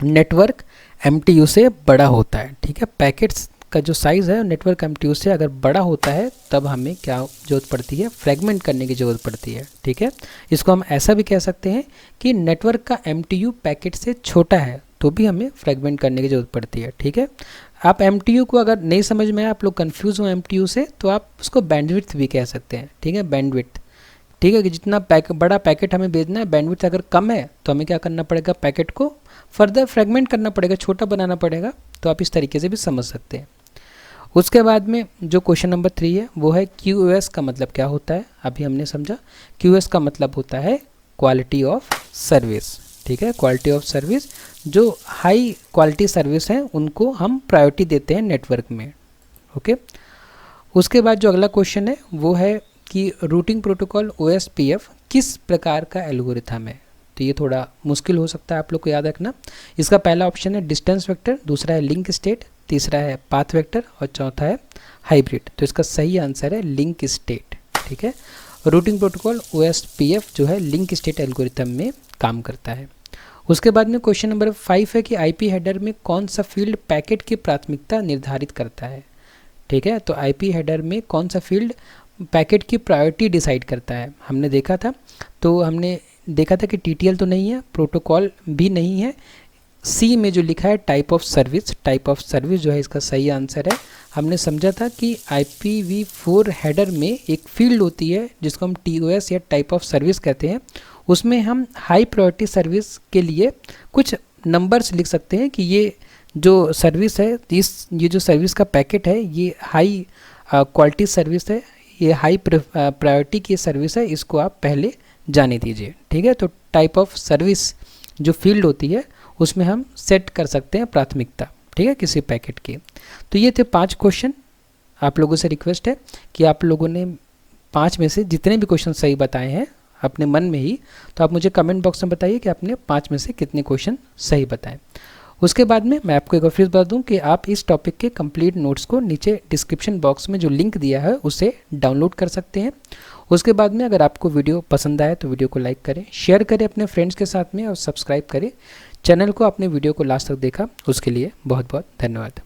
नेटवर्क MTU से बड़ा होता है। ठीक है, पैकेट्स का जो साइज़ है नेटवर्क MTU से अगर बड़ा होता है तब हमें क्या ज़रूरत पड़ती है, फ्रेगमेंट करने की ज़रूरत पड़ती है। ठीक है, इसको हम ऐसा भी कह सकते हैं कि नेटवर्क का MTU पैकेट से छोटा है तो भी हमें फ्रेगमेंट करने की ज़रूरत पड़ती है। ठीक है, आप MTU को अगर नहीं समझ में आए, आप लोग कन्फ्यूज़ हो MTU से, तो आप उसको बैंडविड्थ भी कह सकते हैं। ठीक है, बैंडविड्थ। ठीक है, कि जितना बड़ा पैकेट हमें भेजना है, बैंडविड्थ अगर कम है तो हमें क्या करना पड़ेगा, पैकेट को फर्दर फ्रेगमेंट करना पड़ेगा, छोटा बनाना पड़ेगा। तो आप इस तरीके से भी समझ सकते हैं। उसके बाद में जो क्वेश्चन नंबर 3 है वो है QoS का मतलब क्या होता है। अभी हमने समझा QoS का मतलब होता है क्वालिटी ऑफ सर्विस। ठीक है, क्वालिटी ऑफ सर्विस, जो हाई क्वालिटी सर्विस है उनको हम प्रायोरिटी देते हैं नेटवर्क में। ओके, उसके बाद जो अगला क्वेश्चन है वो है कि रूटिंग प्रोटोकॉल OSPF किस प्रकार का एल्गोरिथम है। तो ये थोड़ा मुश्किल हो सकता है आप लोग को याद रखना। इसका पहला ऑप्शन है डिस्टेंस वेक्टर, दूसरा है लिंक स्टेट, तीसरा है पाथ वेक्टर और चौथा है हाइब्रिड। तो इसका सही आंसर है लिंक स्टेट। ठीक है, रूटिंग प्रोटोकॉल OSPF जो है लिंक स्टेट एल्गोरिथम में काम करता है। उसके बाद में क्वेश्चन नंबर 5 है कि IP हेडर में कौन सा फील्ड पैकेट की प्राथमिकता निर्धारित करता है। ठीक है, तो IP हेडर में कौन सा फील्ड पैकेट की प्रायोरिटी डिसाइड करता है। हमने देखा था कि TTL तो नहीं है, प्रोटोकॉल भी नहीं है, C में जो लिखा है टाइप ऑफ सर्विस जो है इसका सही आंसर है। हमने समझा था कि IPv4 हेडर में एक फील्ड होती है जिसको हम TOS या टाइप ऑफ सर्विस कहते हैं। उसमें हम हाई प्रायोरिटी सर्विस के लिए कुछ नंबर्स लिख सकते हैं कि ये जो सर्विस है, ये जो सर्विस का पैकेट है ये हाई क्वालिटी सर्विस है, ये हाई प्रायोरिटी की सर्विस है, इसको आप पहले जाने दीजिए। ठीक है, तो टाइप ऑफ सर्विस जो फील्ड होती है उसमें हम सेट कर सकते हैं प्राथमिकता। ठीक है, किसी पैकेट की। तो ये थे 5 क्वेश्चन। आप लोगों से रिक्वेस्ट है कि आप लोगों ने 5 में से जितने भी क्वेश्चन सही बताए हैं अपने मन में ही, तो आप मुझे कमेंट बॉक्स में बताइए कि आपने 5 में से कितने क्वेश्चन सही बताए। उसके बाद में मैं आपको एक और फिर बता दूं कि आप इस टॉपिक के कंप्लीट नोट्स को नीचे डिस्क्रिप्शन बॉक्स में जो लिंक दिया है उसे डाउनलोड कर सकते हैं। उसके बाद में अगर आपको वीडियो पसंद आए तो वीडियो को लाइक करें, शेयर करें अपने फ्रेंड्स के साथ में और सब्सक्राइब करें। चैनल को, अपने वीडियो को लास्ट तक देखा उसके लिए बहुत बहुत धन्यवाद।